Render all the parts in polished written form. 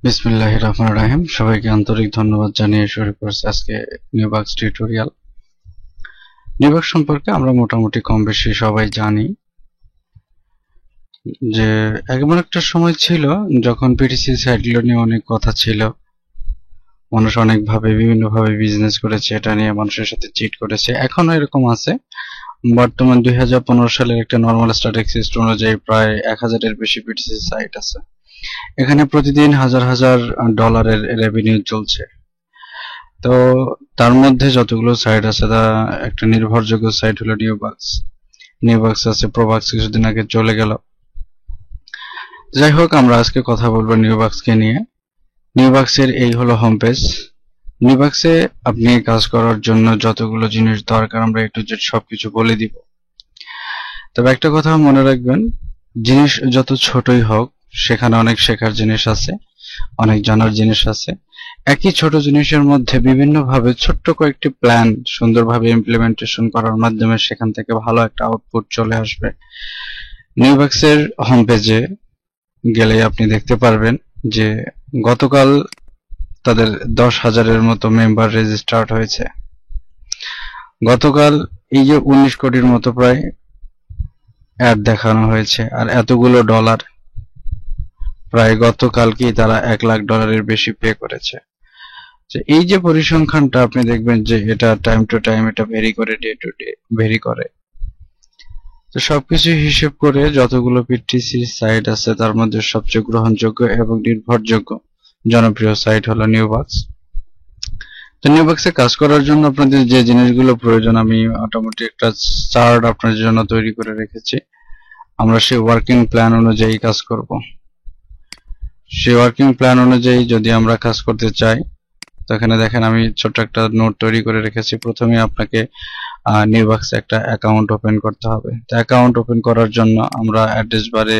বিসমিল্লাহির রহমানির রহিম। সবাইকে আন্তরিক ধন্যবাদ জানিয়ে শুরু করছি আজকে নিউবাক্স টিউটোরিয়াল। নিউবাক্স সম্পর্কে আমরা মোটামুটি কম বেশি সবাই জানি যে এমন একটা সময় ছিল যখন পিটিসি সাইটগুলো নিয়ে অনেক কথা ছিল, মানুষ অনেকভাবে বিভিন্নভাবে বিজনেস করেছে, এটা নিয়ে মানুষের সাথে চিট করেছে, এখনো এরকম আছে। বর্তমান 2015 সালের একটা নর্মাল স্ট্যাটিস্টিক্স অনুযায়ী প্রায় 1000-এর বেশি পিটিসি সাইট আছে। এখানে প্রতিদিন হাজার হাজার ডলারের রেভিনিউ চলছে। তো তার মধ্যে যতগুলো সাইট আছে তা একটা নির্ভরযোগ্য সাইট হলো নিউবাক্স। নিউবাক্স আছে, প্রোবাক্স কিছুদিন আগে চলে গেল। যাই হোক, আমরা আজকে কথা বলবো নিউবাক্সকে নিয়ে। নিউবাক্সের এই হলো হোম পেজ। নিউবাক্সে আপনি কাজ করার জন্য যতগুলো জিনিস দরকার আমরা একটু সবকিছু বলে দিব। তবে একটা কথা মনে রাখবেন, জিনিস যত ছোটই হোক সেখানে অনেক শেখার জিনিস আছে, অনেক জানার জিনিস আছে। একই ছোট জিনিসের মধ্যে বিভিন্নভাবে ছোট্ট কয়েকটি প্ল্যান সুন্দরভাবে ইমপ্লিমেন্টেশন করার মাধ্যমে সেখান থেকে ভালো একটা আউটপুট চলে আসবে। নিউবাক্সের হোম পেজে গেলে আপনি দেখতে পারবেন যে গতকাল তাদের 10,000-এর মতো মেম্বার রেজিস্টার্ড হয়েছে। গতকাল এই যে 19 কোটির মতো প্রায় অ্যাড দেখানো হয়েছে, আর এতগুলো ডলার, প্রায় গতকালকেই তারা $1,00,000 বেশি পে করেছে। এই যে পরিসংখ্যানটা আপনি দেখবেন যে এটা টাইম টু টাইম এটা ভেরি করে, ডে টু ডে ভেরি করে। তো সবকিছু হিসেব করে যতগুলো পিটিসি সাইট আছে তার মধ্যে সবচেয়ে গ্রহণযোগ্য এবং নির্ভরযোগ্য জনপ্রিয় সাইট হলো নিউবাক্স। তো নিউবাক্সে কাজ করার জন্য আপনাদের যে জিনিসগুলো প্রয়োজন আমি মোটামুটি একটা চার্ট আপনাদের জন্য তৈরি করে রেখেছি। আমরা সেই ওয়ার্কিং প্ল্যান অনুযায়ী কাজ করব। সেই ওয়ার্কিং প্ল্যান অনুযায়ী যদি আমরা কাজ করতে চাই, তো এখানে দেখেন আমি ছোট্ট একটা নোট তৈরি করে রেখেছি। প্রথমে আপনাকে নিউবাক্সে একটা অ্যাকাউন্ট ওপেন করতে হবে। তো অ্যাকাউন্ট ওপেন করার জন্য আমরা অ্যাড্রেস বারে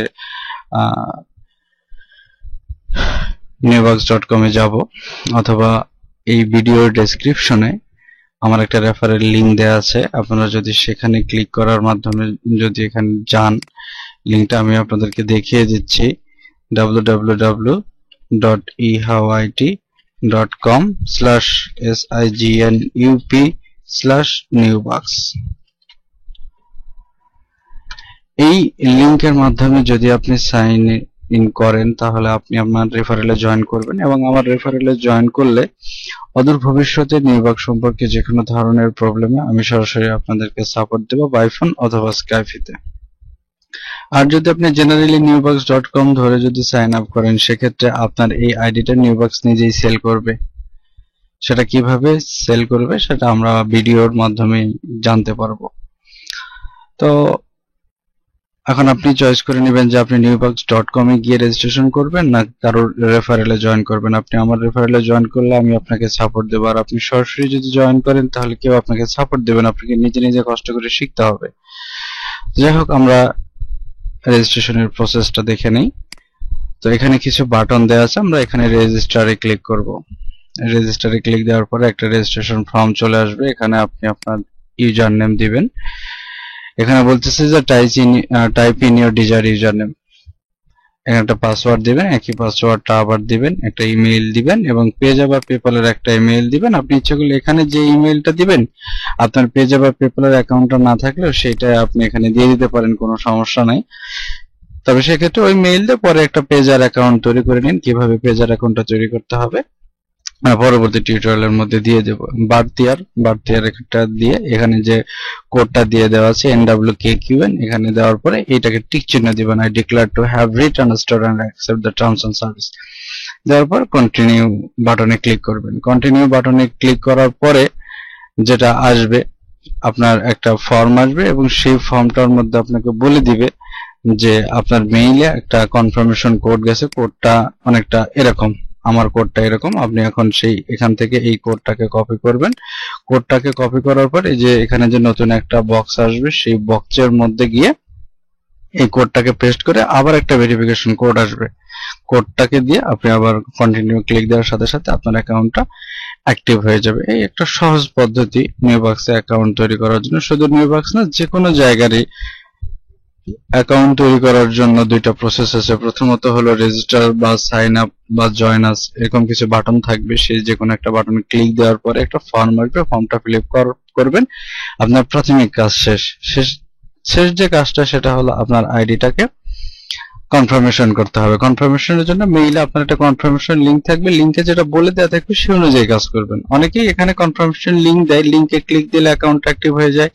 newbox.com এ যাব, অথবা এই ভিডিওর ডেসক্রিপশনে আমার একটা রেফারেল লিংক দেওয়া আছে। আপনারা যদি সেখানে ক্লিক করার মাধ্যমে যদি এখানে যান, লিংকটা আমি আপনাদেরকে দেখিয়ে দিচ্ছি, www.ehayt.com/signup/newbox। এই লিংকের মাধ্যমে যদি আপনি সাইন ইন করেন তাহলে আপনি আমার রেফারেলে জয়েন করবেন, এবং আমার রেফারেলে জয়েন করলে অদূর ভবিষ্যতে নিউবাক্স সম্পর্কে যে কোনো ধরনের প্রবলেমে আমি সরাসরি আপনাদেরকে সাপোর্ট দেব বাই ফোন অথবা স্কাইপিতে। আর যদি আপনি জেনারেলি newbox.com ধরে যদি সাইন আপ করেন, সেক্ষেত্রে আপনার এই আইডিটা নিউবাক্স নিজেই সেল করবে। সেটা কিভাবে সেল করবে সেটা আমরা ভিডিওর মাধ্যমে জানতে পারবো। তো এখন আপনি চয়েস করে নেবেন যে আপনি newbox.com এ গিয়ে রেজিস্ট্রেশন করবেন না কারোর রেফারেলে জয়েন করবেন। আপনি আমার রেফারেলে জয়েন করলে আমি আপনাকে সাপোর্ট দেব, আর আপনি সরাসরি যদি জয়েন করেন তাহলে কেউ আপনাকে সাপোর্ট দেবেন, আপনাকে নিজে নিজে কষ্ট করে শিখতে হবে। যাই হোক, আমরা রেজিস্ট্রেশনের প্রসেসটা দেখে নেই। তো এখানে কিছু বাটন দেওয়া আছে, আমরা এখানে রেজিস্টারে ক্লিক করব। রেজিস্টারে ক্লিক দেওয়ার পরে একটা রেজিস্ট্রেশন ফর্ম চলে আসবে। এখানে আপনি আপনার ইউজার নেম দিবেন। এখানে বলতেছে যে type in your desire user name. এখানে একটা পাসওয়ার্ড দিবেন, একই পাসওয়ার্ডটা আবার দিবেন, একটা ইমেইল দিবেন এবং পেজা বা পেপালের একটা ইমেইল দিবেন। আপনি ইচ্ছে করলে এখানে যে ইমেইলটা দিবেন, আপনার পেজা বা পেপালের অ্যাকাউন্টটা না থাকলেও সেটা আপনি এখানে দিয়ে দিতে পারেন, কোনো সমস্যা নাই। তবে সেক্ষেত্রে ওই মেইল দিয়ে পরে একটা পেজার অ্যাকাউন্ট তৈরি করে নিন। কিভাবে পেজার অ্যাকাউন্টটা তৈরি করতে হবে পরবর্তী টিউটোরিয়ালের মধ্যে দিয়ে দেব। বার্থ ইয়ার একটা দিয়ে এখানে যে কোডটা দিয়ে দেওয়া আছে NWKQN, এখানে দেওয়ার পরে এটাকে টিক চিহ্ন দিবেন, I declare to have read, understand and accept the terms and service. দেওয়ার পর কন্টিনিউ বাটনে ক্লিক করবেন। কন্টিনিউ বাটনে ক্লিক করার পরে যেটা আসবে, আপনার একটা ফর্ম আসবে এবং সেই ফর্মটার মধ্যে আপনাকে বলে দিবে যে আপনার মেইলে একটা কনফার্মেশন কোড গেছে। কোডটা অনেকটা এরকম, আমার কোডটা এরকম। আপনি এখন সেই এখান থেকে এই কোডটাকে কপি করবেন। কোডটাকে কপি করার পর এই যে এখানে যে নতুন একটা বক্স আসবে, সেই বক্সের মধ্যে গিয়ে এই কোডটাকে পেস্ট করে আবার একটা ভেরিফিকেশন কোড আসবে। কোডটাকে দিয়ে আপনি আবার কন্টিনিউ ক্লিক দেওয়ার সাথে সাথে আপনার অ্যাকাউন্টটা অ্যাক্টিভ হয়ে যাবে। এই একটা সহজ পদ্ধতি নিউবাক্সে অ্যাকাউন্ট তৈরি করার জন্য। শুধু নিউবাক্স না, যে কোনো জায়গারই অ্যাকাউন্ট তৈরি করার জন্য দুইটা প্রসেস আছে। প্রথমত হলো রেজিস্টার বা সাইন আপ বা জয়েন আস এরকম কিছু বাটন থাকবে, সেই যে কোনো একটা বাটন ক্লিক দেওয়ার পরে একটা ফর্ম আসবে, ফর্মটা ফিল আপ করবেন, আপনার প্রাথমিক কাজ শেষ যে কাজটা সেটা হলো আপনার আইডিটাকে কনফার্মেশন করতে হবে। কনফার্মেশনের জন্য মেইলে আপনার একটা কনফার্মেশন লিংক থাকবে, লিংকে যেটা বলে দেওয়া থাকবে সেই অনুযায়ী কাজ করবেন। অনেকেই এখানে কনফার্মেশন লিংক দেয়, লিংকে ক্লিক দিলে অ্যাকাউন্ট অ্যাক্টিভ হয়ে যায়।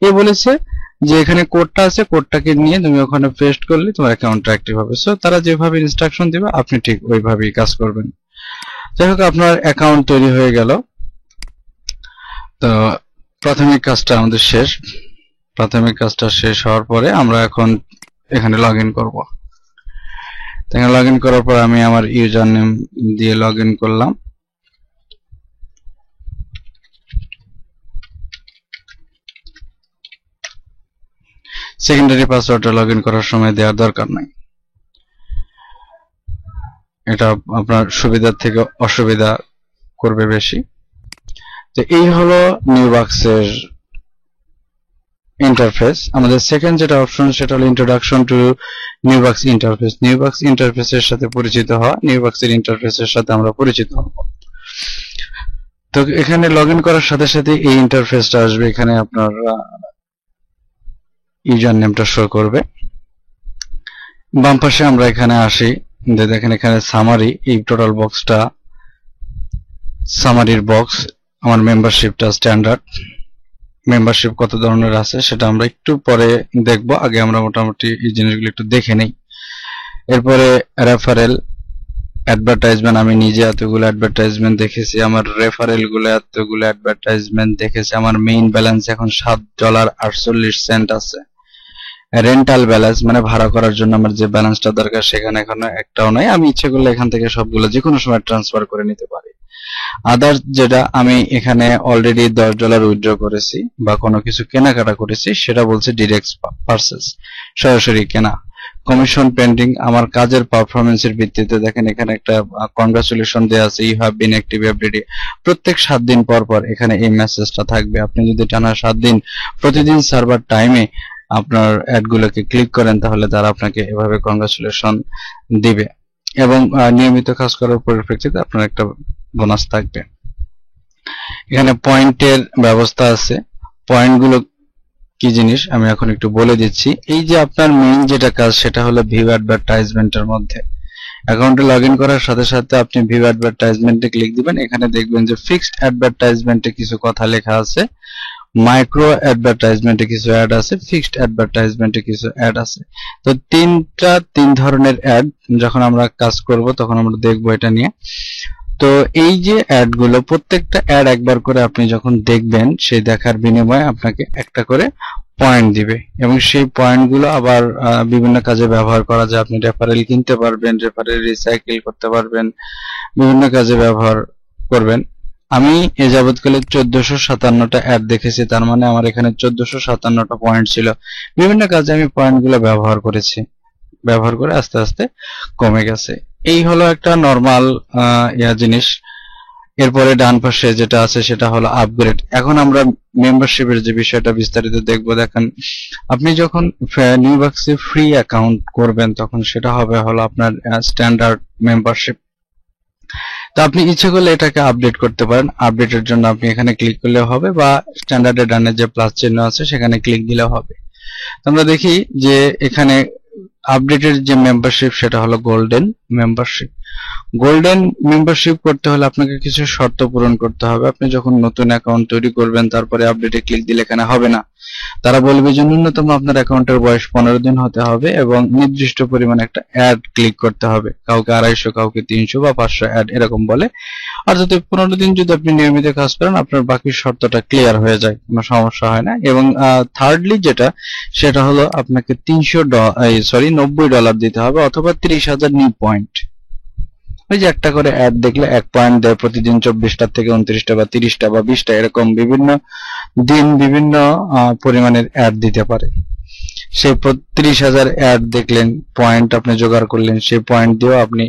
এ বলেছে যে এখানে কোডটা আছে, কোডটাকে নিয়ে তুমি ওখানে পেস্ট করলে তোমার অ্যাকাউন্ট অ্যাক্টিভ হবে। সো তারা যেভাবে ইনস্ট্রাকশন দিবে আপনি ঠিক ওইভাবেই কাজ করবেন। যাই হোক, আপনার অ্যাকাউন্ট তৈরি হয়ে গেল। তো প্রাথমিক কাজটা আমাদের শেষ। প্রাথমিক কাজটা শেষ হওয়ার পরে আমরা এখন এখানে লগ ইন করবো। এখানে লগ ইন করার পর আমি আমার ইউজার নেম দিয়ে লগ ইন করলাম। সেকেন্ডারি পাসওয়ার্ডটা লগ ইন করার সময় দেওয়ার দরকার নাই, এটা আপনার সুবিধার থেকে অসুবিধা করবে বেশি। তো এই হলো নিউবাক্সের ইন্টারফেস। আমাদের সেকেন্ড যেটা অপশন সেটা হলো ইন্ট্রোডাকশন টু নিউবাক্স ইন্টারফেস। নিউবাক্স ইন্টারফেসের সাথে পরিচিত হওয়া, নিউবাক্সের ইন্টারফেসের সাথে আমরা পরিচিত হব। তো এখানে লগ ইন করার সাথে সাথে এই ইন্টারফেসটা আসবে। এখানে আপনার ইউজার নেমটা শো করবে। বাম পাশে আমরা এখানে আসি, দেখেন এখানে সামারি, এই টোটাল বক্সটা সামারির বক্স। আমার মেম্বারশিপটা স্ট্যান্ডার্ড। মেম্বারশিপ কত ধরনের আছে সেটা আমরা একটু পরে দেখব, আগে আমরা মোটামুটি এই জিনিসগুলো একটু দেখে নেই। এরপরে রেফারেল, অ্যাডভার্টাইজমেন্ট, আমি নিজে এতগুলো অ্যাডভার্টাইজমেন্ট দেখেছি, আমার রেফারেল গুলো এতগুলো অ্যাডভার্টাইজমেন্ট দেখেছি। আমার মেইন ব্যালেন্স এখন $7.48 আছে। রেন্টাল ব্যালেন্স মানে ভাড়া করার জন্য আমার যে ব্যালেন্সটা দরকার সেখানে এখনো একটাও নাই। আমি ইচ্ছে করলে এখান থেকে সবগুলো যে কোনো সময় ট্রান্সফার করে নিতে পারি। আদার যেটা আমি এখানে অলরেডি $10 উইথড্র করেছি বা কোনো কিছু কেনাকাটা করেছি সেটা বলছে ডিরেক্ট পারচেজ, সরাসরি কেনা। কমিশন পেন্ডিং, আমার কাজের পারফরমেন্সের ভিত্তিতে দেখেন এখানে একটা কংগ্রাচুলেশন দেওয়া আছে, you have been active everyday. প্রত্যেক 7 দিন পর পর এখানে এই মেসেজটা থাকবে। আপনি যদি টানা 7 দিন প্রতিদিন সার্ভার টাইমে আপনার অ্যাডগুলোকে ক্লিক করেন তাহলে তারা আপনাকে এভাবে কংগ্রাচুলেশন দিবে এবং নিয়মিত কাজ করার পরিপ্রেক্ষিতে আপনার একটা বোনাস থাকবে। এখানে পয়েন্টের ব্যবস্থা আছে। পয়েন্টগুলো কি জিনিস আমি এখন একটু বলে দিচ্ছি। এই যে আপনার মেইন যেটা কাজ সেটা হলো ভিউ অ্যাডভার্টাইজমেন্টের মধ্যে। অ্যাকাউন্টে লগ ইন করার সাথে সাথে আপনি ভিউ অ্যাডভার্টাইজমেন্টে ক্লিক দিবেন। এখানে দেখবেন যে ফিক্সড অ্যাডভার্টাইজমেন্টে কিছু কথা লেখা আছে, মাইক্রো অ্যাডভার্টাইজমেন্টে কিছু অ্যাড আছে, ফিক্সড অ্যাডভার্টাইজমেন্টে কিছু অ্যাড আছে। তো তিন ধরনের অ্যাড যখন আমরা কাজ করব তখন আমরা দেখব এটা নিয়ে। তো এই যে অ্যাডগুলো, প্রত্যেকটা অ্যাড একবার করে আপনি যখন দেখবেন সেই দেখার বিনিময়ে আপনাকে একটা করে পয়েন্ট দিবে এবং সেই পয়েন্টগুলো আবার বিভিন্ন কাজে ব্যবহার করা যায়। আপনি রেফারেল কিনতে পারবেন, রেফারেল রিসাইকেল করতে পারবেন, বিভিন্ন কাজে ব্যবহার করবেন। আমি এ যাবৎকালে 1457টা অ্যাড দেখেছি, তার মানে আমার এখানে 1457টা পয়েন্ট ছিল। বিভিন্ন কাজে আমি পয়েন্টগুলো ব্যবহার করেছি, ব্যবহার করে আস্তে আস্তে কমে গেছে। এই হলো একটা নরমাল জিনিস। এরপরে ডান পাশে যেটা আছে সেটা হলো আপগ্রেড। এখন আমরা মেম্বারশিপের যে বিষয়টা বিস্তারিত দেখব। দেখেন আপনি যখন নিউবাক্সে ফ্রি অ্যাকাউন্ট করবেন তখন সেটা হবে হলো আপনার স্ট্যান্ডার্ড মেম্বারশিপ। তো আপনি ইচ্ছে করলে এটাকে আপডেট করতে পারেন। আপডেটের জন্য আপনি এখানে ক্লিক করলে হবে বা স্ট্যান্ডার্ডের ডানে যে প্লাস চিহ্ন আছে সেখানে ক্লিক দিলে হবে। আমরা দেখি যে এখানে আপডেটের যে মেম্বারশিপ সেটা হলো গোল্ডেন মেম্বারশিপ। গোল্ডেন মেম্বারশিপ করতে হলে আপনাকে কিছু শর্ত পূরণ করতে হবে। আপনি যখন নতুন অ্যাকাউন্ট তৈরি করবেন তারপরে আপডেটে ক্লিক দিলে এখানে হবে না। তারা বলবে যে ন্যূনতম আপনার অ্যাকাউন্টের বয়স 15 দিন হতে হবে এবং নির্দিষ্ট পরিমাণে একটা অ্যাড ক্লিক করতে হবে। কাউকে 250, কাউকে 300 বা 500 অ্যাড এরকম বলে। আর যদি 15 দিন যদি আপনি নিয়মিত কাজ করেন আপনার বাকি শর্তটা ক্লিয়ার হয়ে যায়, কোনো সমস্যা হয় না। এবং থার্ডলি যেটা সেটা হলো আপনাকে $90 দিতে হবে অথবা 30,000 নিউ পয়েন্ট। ওই যে একটা করে অ্যাড দেখলে 1 পয়েন্ট দেয় প্রতিদিন 24টা থেকে 29টা বা 30টা বা 20টা এরকম বিভিন্ন দিন বিভিন্ন পরিমাণের অ্যাড দিতে পারে। সেই 30,000 অ্যাড দেখলেন, পয়েন্ট আপনি জোগাড় করলেন, সেই পয়েন্ট দিয়েও আপনি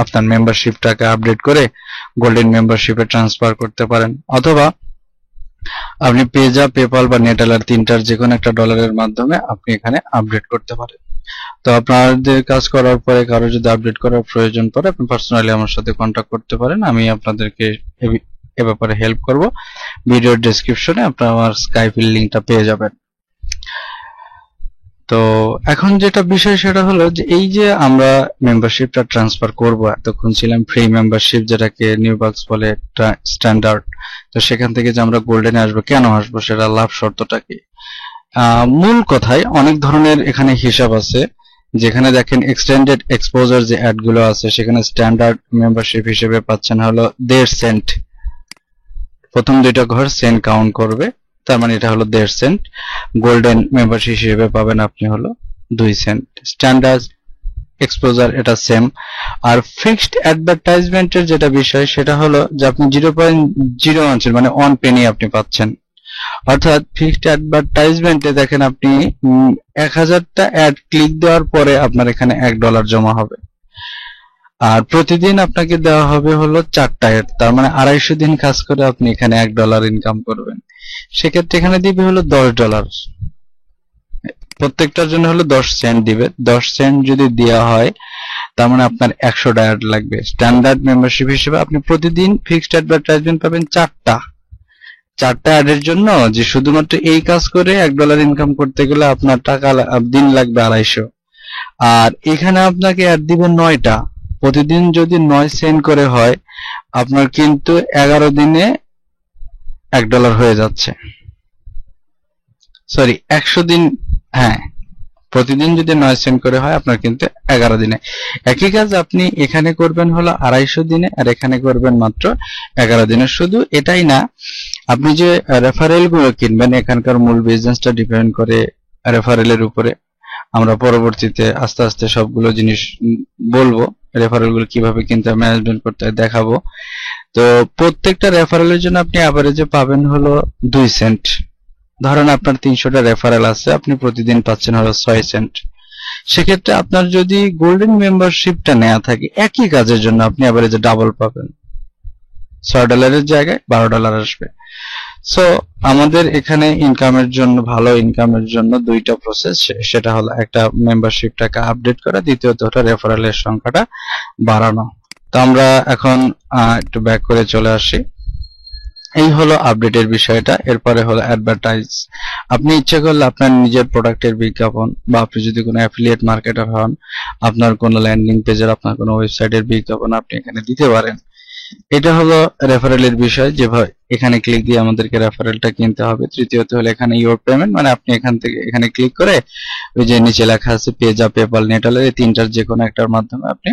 আপনার মেম্বারশিপটাকে আপডেট করে গোল্ডেন মেম্বারশিপে ট্রান্সফার করতে পারেন। অথবা আপনি পেজা, পেপাল বা নেটালার তিনটার যে কোনো একটা ডলারের মাধ্যমে আপনি এখানে আপডেট করতে পারেন। তো আপনাদের কাজ করার পরে কারো যদি আপডেট করার প্রয়োজন পড়ে আপনি পার্সোনালি আমার সাথে কন্ট্যাক্ট করতে পারেন, আমি আপনাদেরকে এ ব্যাপারে হেল্প করব। ভিডিওর ডেসক্রিপশনে আপনারা আমার স্কাইপের লিংকটা পেয়ে যাবেন। তো এখন যেটা বিষয় সেটা হলো যে এই যে আমরা মেম্বারশিপটা ট্রান্সফার করব, এতক্ষণ ছিলাম ফ্রি মেম্বারশিপ যেটাকে নিউবাক্স বলে স্ট্যান্ডার্ড, তো সেখান থেকে যে আমরা গোল্ডেনে আসবো, কেন আসবো, সেটা লাভ শর্তটা কি? মূল কথায় অনেক ধরনের এখানে হিসাব আছে, যেখানে দেখেন এক্সটেন্ডেড এক্সপোজার যে অ্যাড গুলো আছে সেখানে স্ট্যান্ডার্ড মেম্বারশিপ হিসেবে পাচ্ছেন হলো 1.5 সেন্ট। প্রথম দুইটা ঘর সেন্ট কাউন্ট করবে, তার মানে এটা হলো 1.5 সেন্ট। গোল্ডেন মেম্বারশিপ হিসেবে পাবেন আপনি হলো 2 সেন্ট। স্ট্যান্ডার্ড এক্সপোজার এটা সেম। আর ফিক্সড অ্যাডভার্টাইজমেন্টের যেটা বিষয় সেটা হলো যে আপনি 0.01 মানে 1 পেনি আপনি পাচ্ছেন। অর্থাৎ ফিক্সড অ্যাডভার্টাইজমেন্টে দেখেন আপনি 1000টা অ্যাড ক্লিক দেওয়ার পরে আপনার এখানে $1 জমা হবে। আর প্রতিদিন আপনাকে দেওয়া হবে হলো 4টা অ্যাড, তার মানে 250 দিন কাজ করে আপনি এখানে $1 ইনকাম করবেন। সেক্ষেত্রে এখানে দিবে হলো $10, প্রত্যেকটার জন্য হলো 10 সেন্ট দিবে। 10 সেন্ট যদি দেওয়া হয় তার মানে আপনার 100টা অ্যাড লাগবে। স্ট্যান্ডার্ড মেম্বারশিপ হিসেবে আপনি প্রতিদিন ফিক্সড অ্যাডভার্টাইজমেন্ট পাবেন 4টা অ্যাডের জন্য, যে শুধুমাত্র এই কাজ করে $1 ইনকাম করতে গেলে আপনার টাকা দিন লাগবে 250। আর এখানে আপনাকে অ্যাড দিবে 9টা, প্রতিদিন যদি 9 সেন্ট করে হয় আপনার কিন্তু 11 দিনে $1 হয়ে যাচ্ছে। সরি, 100 দিন, হ্যাঁ, প্রতিদিন যদি 9 সেন্ট করে হয় আপনার কিন্তু 11 দিনে। একই কাজ আপনি এখানে করবেন হলো 250 দিনে, আর এখানে করবেন মাত্র 11 দিনে। শুধু এটাই না, আপনি যে রেফারেল গুলো কিনবেন, এখানকার মূল বিজনেসটা ডিপেন্ড করে রেফারেলের উপরে। আমরা পরবর্তীতে আস্তে আস্তে সবগুলো জিনিস বলবো, রেফারেল গুলো কিভাবে কিনতে হয়, ম্যানেজমেন্ট করতে হয় দেখাবো। তো প্রত্যেকটা রেফারেলের জন্য আপনি অ্যাভারেজে পাবেন হলো 2 সেন্ট। ধরেন আপনার 300টা রেফারেল আছে, আপনি প্রতিদিন পাচ্ছেন হলো 6 সেন্ট। সেক্ষেত্রে আপনার যদি গোল্ডেন মেম্বারশিপটা নেওয়া থাকে একই কাজের জন্য আপনি অ্যাভারেজে ডাবল পাবেন, $6 জায়গায় $12 আসবে। সো আমাদের এখানে ইনকামের জন্য, ভালো ইনকামের জন্য দুইটা প্রসেস, সেটা হলো একটা মেম্বারশিপটাকে আপডেট করা, দ্বিতীয়ত হলো রেফারেলের সংখ্যাটা বাড়ানো। তো আমরা এখন একটু ব্যাক করে চলে আসি। এই হলো আপডেটের বিষয়টা। এরপরে হলো অ্যাডভার্টাইজ। আপনি ইচ্ছে করলে আপনার নিজের প্রোডাক্টের বিজ্ঞাপন, বা আপনি যদি কোনো অ্যাফিলিয়েট মার্কেটার হন, আপনার কোনো ল্যান্ডিং পেজের, আপনার কোনো ওয়েবসাইটের বিজ্ঞাপন আপনি এখানে দিতে পারেন। এটা হলো রেফারেলের বিষয়, যেভাবে এখানে ক্লিক দিয়ে আমাদেরকে রেফারেলটা কিনতে হবে। তৃতীয়ত হলো এখানে ইওর পেমেন্ট, মানে আপনি এখান থেকে এখানে ক্লিক করে ওই যে নিচে লেখা আছে পেজা, পেপাল, নেটালের, এই তিনটার যে কোনো একটার মাধ্যমে আপনি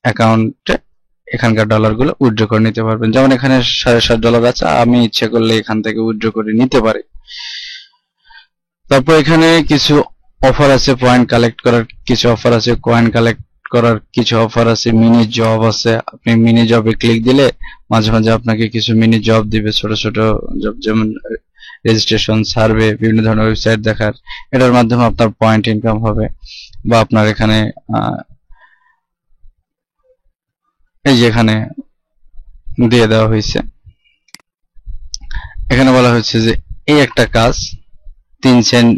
অ্যাকাউন্টে এখানকার ডলারগুলো উইথড্র করে নিতে পারবেন। যেমন এখানে $7.5 আছে, আমি ইচ্ছে করলে এখান থেকে উইথড্র করে নিতে পারি। তারপর এখানে কিছু অফার আছে, পয়েন্ট কালেক্ট করার কিছু অফার আছে, কয়েন কালেক্ট করার কিছু অফার আছে, মিনি জব আছে। আপনি মিনি জবে ক্লিক দিলে মাঝে মাঝে আপনাকে কিছু মিনি জব দিবে, ছোট ছোট জব, যেমন রেজিস্ট্রেশন, সার্ভে, বিভিন্ন ধরনের ওয়েবসাইট দেখার। এটার মাধ্যমে আপনার পয়েন্ট ইনকাম হবে। বা আপনার এখানে এই যে এখানে দিয়ে দেওয়া হয়েছে, এখানে বলা হয়েছে যে এই একটা কাজ 3 সেন্ট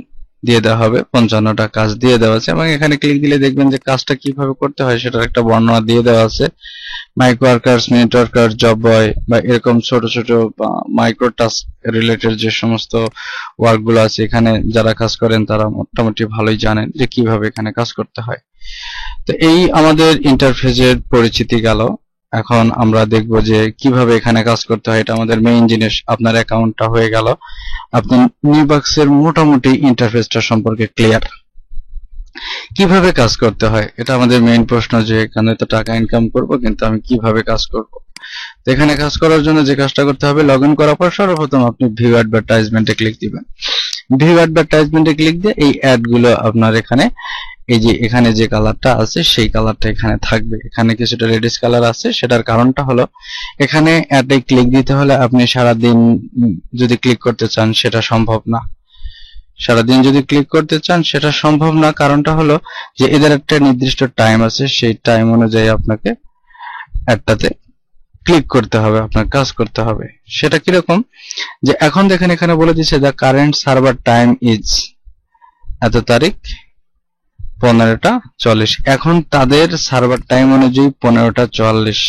দিয়ে দেওয়া হবে, 55টা কাজ দিয়ে দেওয়া আছে। এবং এখানে ক্লিক দিলে দেখবেন যে কাজটা কিভাবে করতে হয় সেটার একটা বর্ণনা দিয়ে দেওয়া আছে। Micro workers, minute worker, job বয়, বা এরকম ছোট ছোট মাইক্রো টাস্ক রিলেটেড যে সমস্ত ওয়ার্কগুলো আছে, এখানে যারা কাজ করেন তারা মোটামুটি ভালোই জানেন যে কিভাবে এখানে কাজ করতে হয়। তো এই আমাদের ইন্টারফেসের পরিচিতি গেল। এখন আমরা দেখব যে কিভাবে এখানে কাজ করতে হয়। এটা আমাদের মেইন জিনিস। আপনার অ্যাকাউন্টটা হয়ে গেল, আপনি নিউবাক্সের মোটামুটি ইন্টারফেসটা সম্পর্কে ক্লিয়ার। কিভাবে কাজ করতে হয় এটা আমাদের মেইন প্রশ্ন, যে এখানে তো টাকা ইনকাম করব, কিন্তু আমি কিভাবে কাজ করব। তো এখানে কাজ করার জন্য যে কাজটা করতে হবে, লগ ইন করার পর সর্বপ্রথম আপনি ভিউ অ্যাডভার্টাইজমেন্টে ক্লিক দিবেন। ভিউ অ্যাডভার্টাইজমেন্টে ক্লিক দিয়ে এই অ্যাডগুলো আপনার এখানে, এই যে এখানে যে কালারটা আছে সেই কালারটা এখানে থাকবে। এখানে কিছুটা রেডিশ কালার আছে, সেটার কারণটা হলো এখানে অ্যাডে ক্লিক দিতে হলে আপনি সারাদিন যদি ক্লিক করতে চান সেটা সম্ভব না। সারাদিন যদি ক্লিক করতে চান সেটা সম্ভব না, কারণটা হলো যে এদের একটা নির্দিষ্ট টাইম আছে, সেই টাইম অনুযায়ী আপনাকে অ্যাডটাতে ক্লিক করতে হবে, আপনার কাজ করতে হবে। সেটা কিরকম, যে এখন দেখেন এখানে বলে দিচ্ছে the current server time is এত তারিখ 15:40। এখন তাদের সার্ভার টাইম অনুযায়ী 15:40।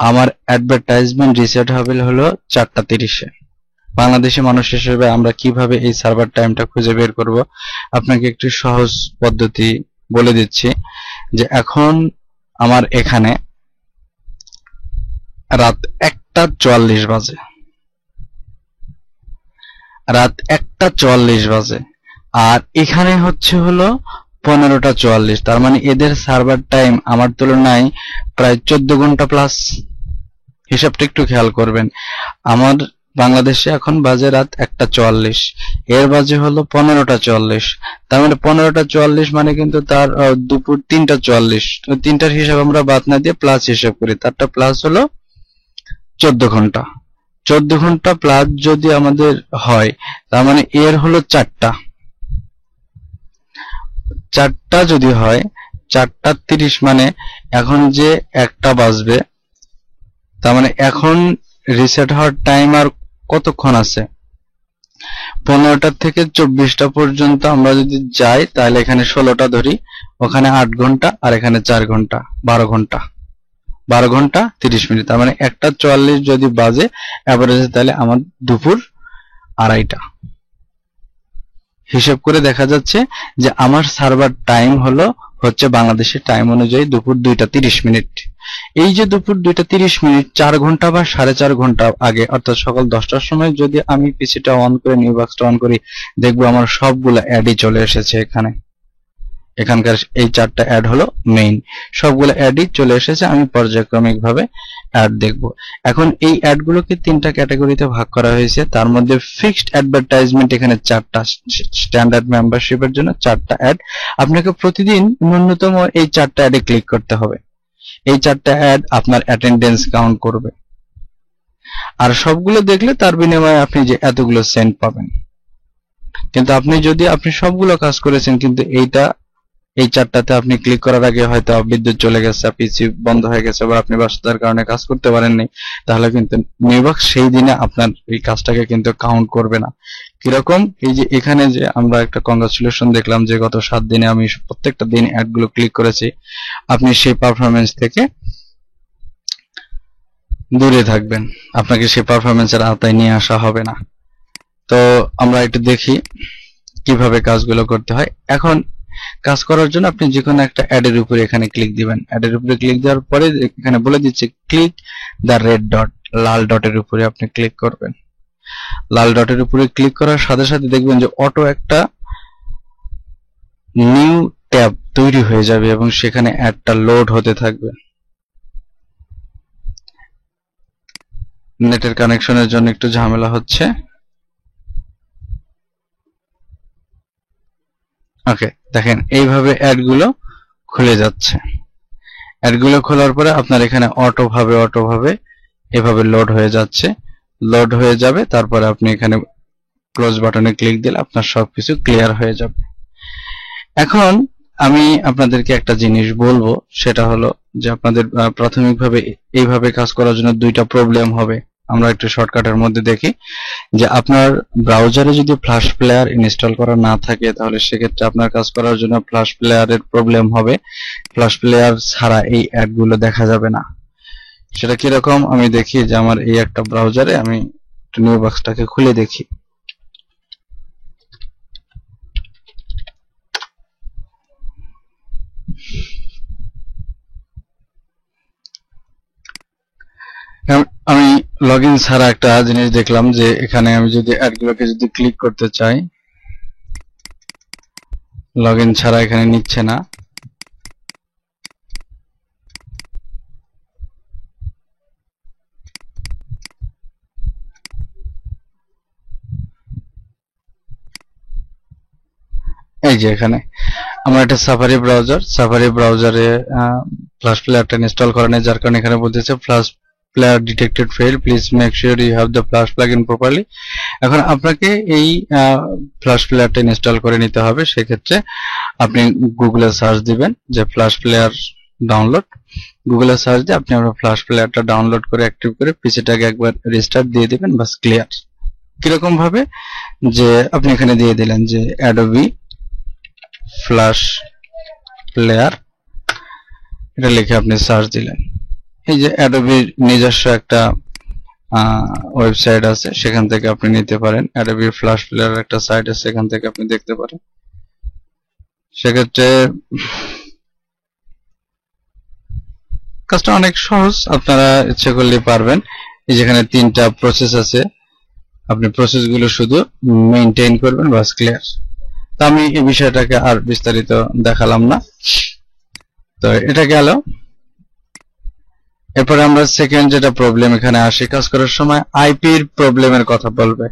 আমার অ্যাডভার্টাইজমেন্ট রিসেট হবে হলো 4:30-এ। বাংলাদেশি মানুষ হিসেবে আমরা কিভাবে এই সার্ভার টাইমটা খুঁজে বের করব, আপনাকে একটি সহজ পদ্ধতি বলে দিচ্ছি। যে এখন আমার এখানে রাত 1:44 বাজে, রাত 1:44 বাজে, আর এখানে হচ্ছে হলো 15:44। তার মানে এদের সার্ভার টাইম আমার তুলনায় প্রায় 14 ঘন্টা প্লাস। হিসাবটা একটু খেয়াল করবেন। আমার বাংলাদেশে এখন বাজে রাত 1:44, এর বাজে হলো 15:40। তার মানে 15:40 মানে কিন্তু তার দুপুর 3:40। তিনটার হিসাব আমরা বাদ না দিয়ে প্লাস হিসাব করি, তারটা প্লাস হলো 14 ঘন্টা। 14 ঘন্টা প্লাস যদি আমাদের হয়, তার মানে এর হলো 4টা যদি হয় 4:30, মানে এখন যে 1টা বাজবে, তার মানে এখন রিসেট হওয়ার টাইম আর কতক্ষণ আছে, 15টা থেকে 24টা পর্যন্ত আমরা যদি যাই তাহলে এখানে 16টা ধরি, ওখানে 8 ঘন্টা আর এখানে 4 ঘন্টা, 12 ঘন্টা, 12 ঘন্টা 30 মিনিট। তার মানে 1:44 যদি বাজে অ্যাভারেজে, তাহলে আমার দুপুর 2:30। হিসাব করে দেখা যাচ্ছে যে আমার সার্ভার টাইম হচ্ছে বাংলাদেশের টাইম অনুযায়ী দুপুর 2:30 মিনিট। এই যে দুপুর 2:30 মিনিট 4 ঘন্টা বা 4.5 ঘন্টা আগে, অর্থাৎ সকাল 10টার সময় যদি আমি পিসিটা অন করে নিউবক্সটা অন করি, দেখবো আমার সবগুলো অ্যাডই চলে এসেছে। এখানকার এই 4টা অ্যাড হলো মেইন, সবগুলো অ্যাডই চলে এসেছে। আমি পর্যায়ক্রমিক ভাবে অ্যাড দেখব। এখন এই অ্যাডগুলোকে 3টা ক্যাটাগরিতে ভাগ করা হয়েছে। তার মধ্যে ফিক্সড অ্যাডভার্টাইজমেন্ট এখানে 4টা, স্ট্যান্ডার্ড মেম্বারশিপের জন্য 4টা অ্যাড। আপনাকে প্রতিদিন ন্যূনতম এই 4টা অ্যাডে ক্লিক করতে হবে। এই 4টা অ্যাড আপনার অ্যাটেন্ডেন্স কাউন্ট করবে, আর সবগুলো দেখলে তার বিনিময়ে আপনি যে এতগুলো সেন্ট পাবেন। কিন্তু আপনি সবগুলো কাজ করেছেন, কিন্তু এই 4টাতে আপনি ক্লিক করার আগে হয়তো বিদ্যুৎ চলে গেছে, পিসি বন্ধ হয়ে গেছে, বা আপনি ব্যস্ততার কারণে কাজ করতে পারেননি, তাহলে কিন্তু নিউবক্স সেই দিনে আপনার এই কাজটাকে কিন্তু কাউন্ট করবে না। কিরকম, এই যে এখানে যে আমরা একটা কংগ্রাচুলেশন দেখলাম যে গত 7 দিনে আমি প্রত্যেকটা দিন অ্যাডগুলো ক্লিক করেছি, আপনি সেই পারফরমেন্স থেকে দূরে থাকবেন, আপনাকে সেই পারফরমেন্সের আওতায় নিয়ে আসা হবে না। তো আমরা একটু দেখি কিভাবে কাজগুলো করতে হয়। এখন কাজ করার জন্য আপনি যে কোনো একটা অ্যাডের উপরে এখানে ক্লিক দিবেন। অ্যাডের উপরে ক্লিক দেওয়ার পরে এখানে বলে দিচ্ছে ক্লিক দ্য রেড ডট, লাল ডটের উপরে আপনি ক্লিক করবেন। লাল ডটের উপরে ক্লিক করার সাথে সাথে দেখবেন যে অটো একটা নিউ ট্যাব তৈরি হয়ে যাবে এবং সেখানে অ্যাডটা লোড হতে থাকবে। নেটের কানেকশনের জন্য একটু ঝামেলা হচ্ছে। ওকে, দেখেন এইভাবে অ্যাডগুলো খুলে যাচ্ছে। অ্যাডগুলো খোলার পরে আপনার এখানে অটোভাবে এভাবে লোড হয়ে যাচ্ছে, লোড হয়ে যাবে। তারপরে আপনি এখানে ক্লোজ বাটনে ক্লিক দিলে আপনার সবকিছু ক্লিয়ার হয়ে যাবে। এখন আমি আপনাদেরকে একটা জিনিস বলবো, সেটা হলো যে আপনাদের প্রাথমিকভাবে এইভাবে কাজ করার জন্য 2টা প্রবলেম হবে। আমরা একটু শর্টকাটের মধ্যে দেখি যে আপনার ব্রাউজারে যদি ফ্ল্যাশ প্লেয়ার ইনস্টল করা না থাকে, তাহলে সেক্ষেত্রে আপনার কাজ করার জন্য ফ্ল্যাশ প্লেয়ারের প্রবলেম হবে। ফ্ল্যাশ প্লেয়ার ছাড়া এই অ্যাডগুলো দেখা যাবে না। সেটা কিরকম আমি দেখি যে আমার এই একটা ব্রাউজারে আমি নিউবক্সটাকে খুলে দেখি। আমি লগইন ছাড়া একটা জিনিস দেখলাম যে এখানে আমি যদি অ্যাডগুলোকে যদি ক্লিক করতে চাই, লগইন ছাড়া এখানে নিচ্ছে না। এই যে এখানে আমার একটা সাফারি ব্রাউজারে ফ্ল্যাশ প্লেয়ারটা ইনস্টল করা নেই, যার কারণে এখানে বলতেছে flash player detected fail, please make sure you have the flash plugin properly. এখন আপনাকে এই ফ্ল্যাশ প্লেয়ারটা ইনস্টল করে নিতে হবে। সেক্ষেত্রে আপনি গুগলে সার্চ দিবেন যে ফ্ল্যাশ প্লেয়ার ডাউনলোড, গুগলে সার্চ দিয়ে আপনি আপনার ফ্ল্যাশ প্লেয়ারটা ডাউনলোড করে অ্যাক্টিভ করে পিসিটাকে একবার রিস্টার্ট দিয়ে দিবেন, বাস ক্লিয়ার। কিরকম ভাবে, যে আপনি এখানে দিয়ে দিলেন যে অ্যাডোবি ফ্ল্যাশ প্লেয়ার, এটা লিখে আপনি সার্চ দিলেন। এই যে অ্যাডোবির নিজস্ব একটা ওয়েবসাইট আছে, সেখান থেকে আপনি নিতে পারেন। অ্যাডোবি ফ্ল্যাশ প্লেয়ার একটা সাইট আছে, সেখান থেকে আপনি দেখতে পারেন। সেক্ষেত্রে কাজটা অনেক সহজ, আপনারা ইচ্ছে করলে পারবেন। এই যেখানে 3টা প্রসেস আছে, আপনি প্রসেসগুলো শুধু মেইনটেইন করবেন, বাস ক্লিয়ার। তো আমি এই বিষয়টাকে আর বিস্তারিত দেখালাম না। তো এটা গেল। এরপরে আমরা সেকেন্ড যেটা প্রবলেম এখানে আসি, কাজ করার সময় আইপির প্রবলেমের কথা বলবে।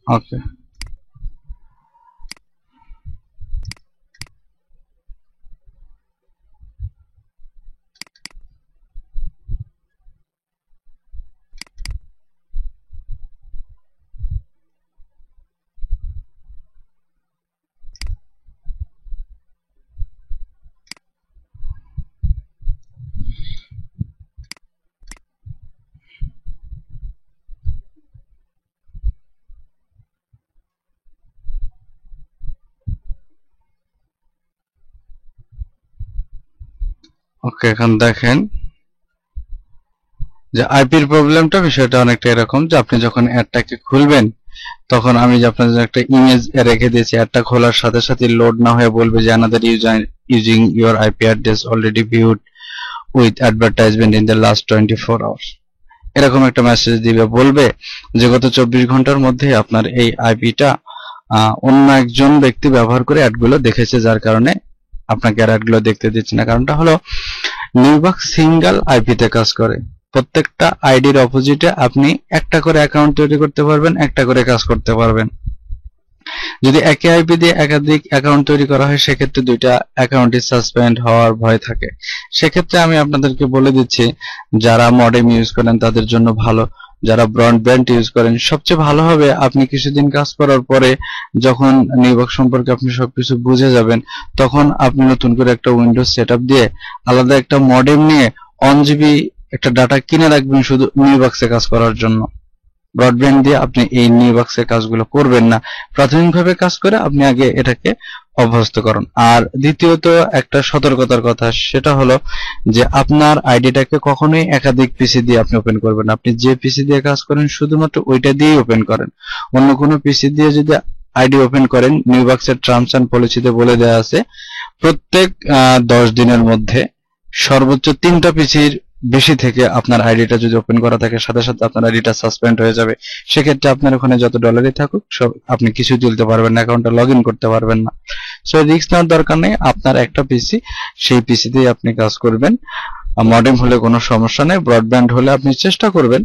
ওকে, ওকে, এখন দেখেন যে আইপির প্রবলেমটা, বিষয়টা অনেকটা এরকম যে আপনি যখন অ্যাডটাকে খুলবেন, তখন আমি যে আপনাদের একটা ইমেজ রেখে দিয়েছি, অ্যাডটা খোলার সাথে সাথে লোড না হয়ে বলবে যে another user using your IP address already viewed with advertisement in the last 24 hours, এরকম একটা মেসেজ দিবে, বলবে যে গত 24 ঘন্টার মধ্যে আপনার এই আইপিটা অন্য একজন ব্যক্তি ব্যবহার করে অ্যাডগুলো দেখেছে, যার কারণে আপনাকে আর অ্যাডগুলো দেখতে দিচ্ছে না। কারণটা হলো নিউবাক্স সিঙ্গেল আইপিতে কাজ করে। প্রত্যেকটা আইডির অপোজিটে আপনি একটা করে অ্যাকাউন্ট তৈরি করতে পারবেন, একটা করে কাজ করতে পারবেন। যদি একই আইপি দিয়ে একাধিক অ্যাকাউন্ট তৈরি করা হয়, সেক্ষেত্রে 2টা অ্যাকাউন্টই সাসপেন্ড হওয়ার ভয় থাকে। সেক্ষেত্রে আমি আপনাদেরকে বলে দিচ্ছি, যারা মডেম ইউজ করেন তাদের জন্য ভালো, যারা ব্রডব্যান্ড ইউজ করেন সবচেয়ে ভালো হবে আপনি কিছুদিন কাজ করার পরে যখন নিউবাক্স সম্পর্কে আপনি সবকিছু বুঝে যাবেন, তখন আপনি নতুন করে একটা উইন্ডোজ সেটআপ দিয়ে আলাদা একটা মডেম নিয়ে 1 জিবি একটা ডাটা কিনে রাখবেন শুধু নিউবাক্সে কাজ করার জন্য। ব্রডব্যান্ড দিয়ে আপনি এই নিউবাক্সের কাজগুলো করবেন না, প্রাথমিকভাবে কাজ করে আপনি আগে এটাকে অভ্যস্ত করুন। আর দ্বিতীয়ত একটা সতর্কতার কথা, সেটা হলো যে আপনার আইডিটাকে কখনোই একাধিক পিসি দিয়ে আপনি ওপেন করবেন না। আপনি যে পিসি দিয়ে কাজ করেন শুধুমাত্র ওইটা দিয়েই ওপেন করেন। অন্য কোনো পিসি দিয়ে যদি আইডি ওপেন করেন, নিউবাক্সের টার্মস এন্ড পলিসিতে বলে দেওয়া আছে প্রত্যেক 10 দিনের মধ্যে সর্বোচ্চ 3টা পিসির বেশি থেকে আপনার আইডিটা যদি ওপেন করা থাকে, সাথে সাথে আপনার আইডিটা সাসপেন্ড হয়ে যাবে। সেক্ষেত্রে আপনার ওখানে যত ডলারই থাকুক সব আপনি কিছু তুলতে পারবেন না, অ্যাকাউন্টটা লগ ইন করতে পারবেন না। সো রিস্ক নেওয়ার দরকার নেই, আপনার একটা পিসি, সেই পিসিতেই আপনি কাজ করবেন। মডেম হলে কোনো সমস্যা নেই, ব্রডব্যান্ড হলে আপনি চেষ্টা করবেন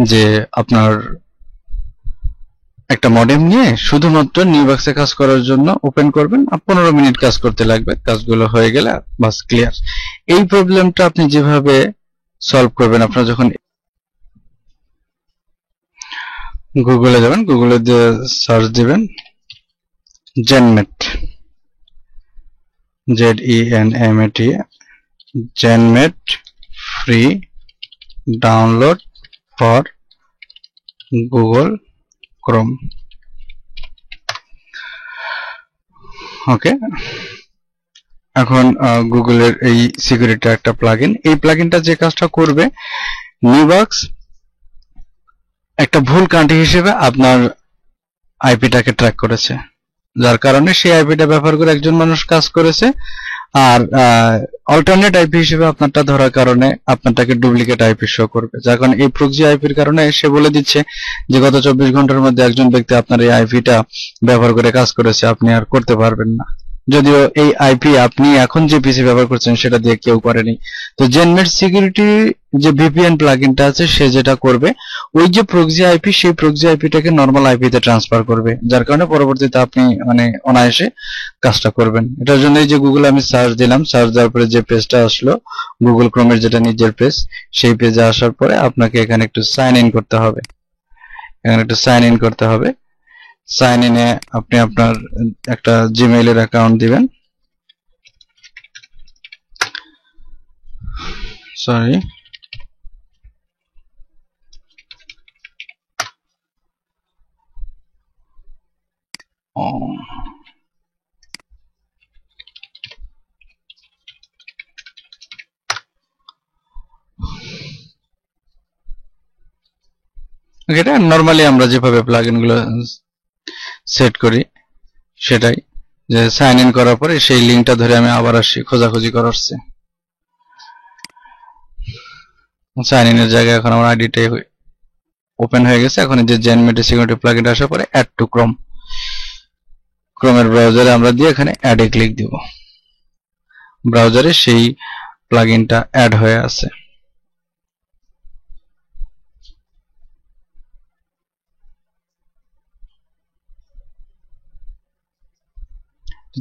যে আপনার একটা মডেম নিয়ে শুধুমাত্র নিউবাক্সে কাজ করার জন্য ওপেন করবেন। 15 মিনিট কাজ করতে লাগবে, কাজগুলো হয়ে গেলে বাস ক্লিয়ার। এই প্রবলেমটা আপনি যেভাবে সলভ করবেন, আপনারা যখন গুগলে যাবেন, গুগলে দিয়ে সার্চ দিবেন ZenMate, ZENMAT, ZenMate free download for Google Chrome. Okay, এখন গুগলের এই সিকিউরিটি একটা প্লাগইন, এই প্লাগইনটা যে কাজটা করবে, নিউবাক্স একটা ভুল কান্ট্রি হিসেবে আপনার আইপিটাকে ট্র্যাক করেছে, যার কারণে সেই আইপিটা ব্যবহার করে একজন মানুষ কাজ করেছে, আর অল্টারনেট আইপি হিসেবে আপনারটা ধরার কারণে আপনারটাকে ডুপ্লিকেট আইপি শো করবে। যার কারণে এই প্রক্সি আইপির কারণে সে বলে দিচ্ছে যে গত 24 ঘন্টার মধ্যে একজন ব্যক্তি আপনার এই আইপিটা ব্যবহার করে কাজ করেছে, আপনি আর করতে পারবেন না। যদিও এই আইপি আপনি এখন যে পিসি ব্যবহার করছেন সেটা দিয়ে কেউ করেনি। তো জেনমেট সিকিউরিটি যে ভিপিএন প্লাগইনটা আছে, সে যেটা করবে, ওই যে প্রক্সি আইপি, সেই প্রক্সি আইপিটাকে নরমাল আইপিতে ট্রান্সফার করবে, যার কারণে পরবর্তীতে আপনি অনায়াসে কাজটা করবেন। এটার জন্য এই যে গুগলে আমি সার্চ দিলাম, সার্চ দেওয়ার পরে যে পেজটা আসলো গুগল ক্রোমের যেটা নিজের পেজ, সেই পেজে আসার পরে আপনাকে এখানে একটু সাইন ইন করতে হবে। সাইন ইনে আপনি আপনার একটা জিমেইলের অ্যাকাউন্ট দিবেন। সরি, এটা নরমালি আমরা যেভাবে প্লাগইন গুলো সেট করি সেটাই, যে সাইন ইন করার পরে সেই লিঙ্কটা ধরে আমি আবার আসি খোঁজাখুঁজি করাচ্ছি। সাইন ইনের জায়গায় এখন আমার আইডিটাই ওপেন হয়ে গেছে। এখন যে জেনমেট সিকিউরিটি প্লাগইনটা আসার পরে অ্যাড টু ক্রোম, ক্রোমের ব্রাউজারে আমরা দিয়ে এখানে অ্যাডে ক্লিক দিব। ব্রাউজারে সেই প্লাগইনটা অ্যাড হয়ে আছে।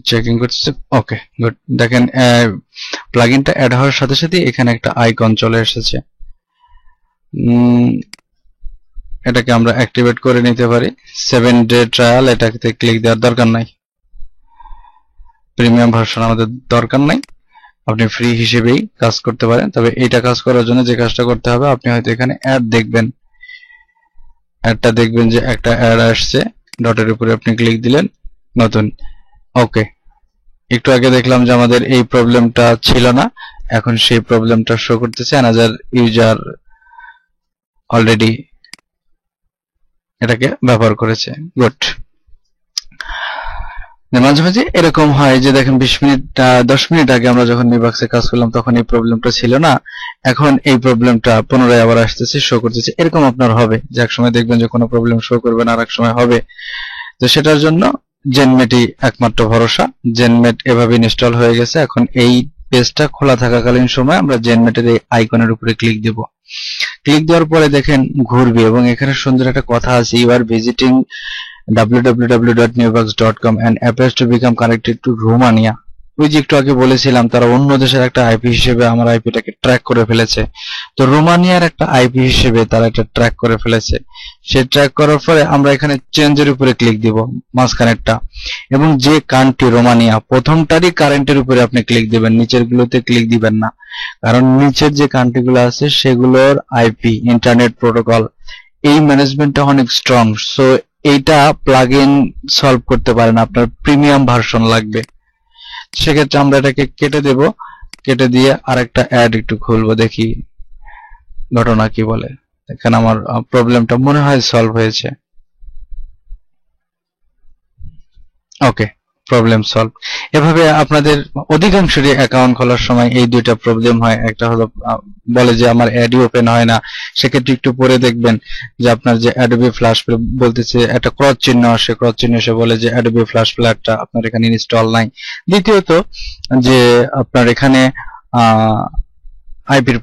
চেকিং করছে, ওকে গুড। দেখেন প্লাগইনটা অ্যাড হওয়ার সাথে সাথে এখানে একটা আইকন চলে এসেছে। এটাকে আমরা অ্যাক্টিভেট করে নিতে পারি। 7 ডে ট্রায়াল, এটাতে ক্লিক দেওয়ার দরকার নাই, প্রিমিয়াম ভার্সন আমাদের দরকার নাই, আপনি ফ্রি হিসেবেই কাজ করতে পারেন। তবে এইটা কাজ করার জন্য যে কাজটা করতে হবে, আপনি হয়তো এখানে অ্যাড দেখবেন, অ্যাডটা দেখবেন যে একটা অ্যাড আসছে, ডটের উপরে আপনি ক্লিক দিলেন, নতুন। ওকে, একটু আগে দেখলাম যে আমাদের এই প্রবলেমটা ছিল না, এখন সেই প্রবলেমটা শো করতেছে। অ্যানাদার ইউজার অলরেডি এটাকে ব্যবহার করেছে, গুড। মাঝে মাঝে এরকম হয় যে দেখেন 10 মিনিট আগে আমরা যখন নিবাক্সে কাজ করলাম তখন এই প্রবলেমটা ছিল না, এখন এই প্রবলেমটা পুনরায় আবার আসতেছে, শো করতেছে। এরকম আপনার হবে যে এক সময় দেখবেন যে কোনো প্রবলেম শো করবে না, আর এক সময় হবে। তো সেটার জন্য জেনমেটই একমাত্র ভরসা। জেনমেট এভাবে ইনস্টল হয়ে গেছে। এখন এই পেজটা খোলা থাকাকালীন সময় আমরা জেনমেটের এই আইকনের উপরে ক্লিক দেব। ক্লিক দেওয়ার পরে দেখেন ঘুরবে, এবং এখানে সুন্দর একটা কথা আছে, you are visiting www.newbugs.com and appears to become connected to Romania। ওই যে একটু আগে বলেছিলাম তারা অন্য দেশের একটা আইপি হিসেবে আমার আইপিটাকে ট্র্যাক করে ফেলেছে। তো রোমানিয়ার একটা আইপি হিসেবে তারা এটা ট্র্যাক করে ফেলেছে। সে ট্র্যাক করার পরে আমরা এখানে চেঞ্জের উপরে ক্লিক দিব, মাঝখানেরটা, এবং যে কান্ট্রি রোমানিয়া প্রথমটারই কারেন্টের উপরে আপনি ক্লিক দিবেন, নিচের গুলোতে ক্লিক দিবেন না। কারণ নিচের যে কান্ট্রিগুলো আছে সেগুলোর আইপি ইন্টারনেট প্রোটোকল এই ম্যানেজমেন্টটা অনেক স্ট্রং। সো এইটা প্লাগইন সলভ করতে পারে না, আপনার প্রিমিয়াম ভার্সন লাগবে। সেক্ষেত্রে আমরা এটাকে কেটে দেব, কেটে দিয়ে আরেকটা অ্যাড একটু খুলবো, দেখি ঘটনা কি বলে। এখানে আমার প্রবলেমটা মনে হয় সলভ হয়েছে। ওকে, প্রবলেম সলভ। এভাবে আপনাদের অধিকাংশেরই অ্যাকাউন্ট খোলার সময় এই দুইটা প্রবলেম হয়। একটা হলো বলে যে আমার অ্যাডই ওপেন হয় না, সেক্ষেত্রে একটু পরে দেখবেন যে আপনার যে অ্যাডোবি ফ্ল্যাশ বলতেছে একটা ক্রস চিহ্ন আসে, ক্রস চিহ্ন এসে বলে যে অ্যাডোবি ফ্ল্যাশ প্লেয়ারটা আপনার এখানে ইনস্টল নাই। দ্বিতীয়ত যে আপনার এখানে আইপির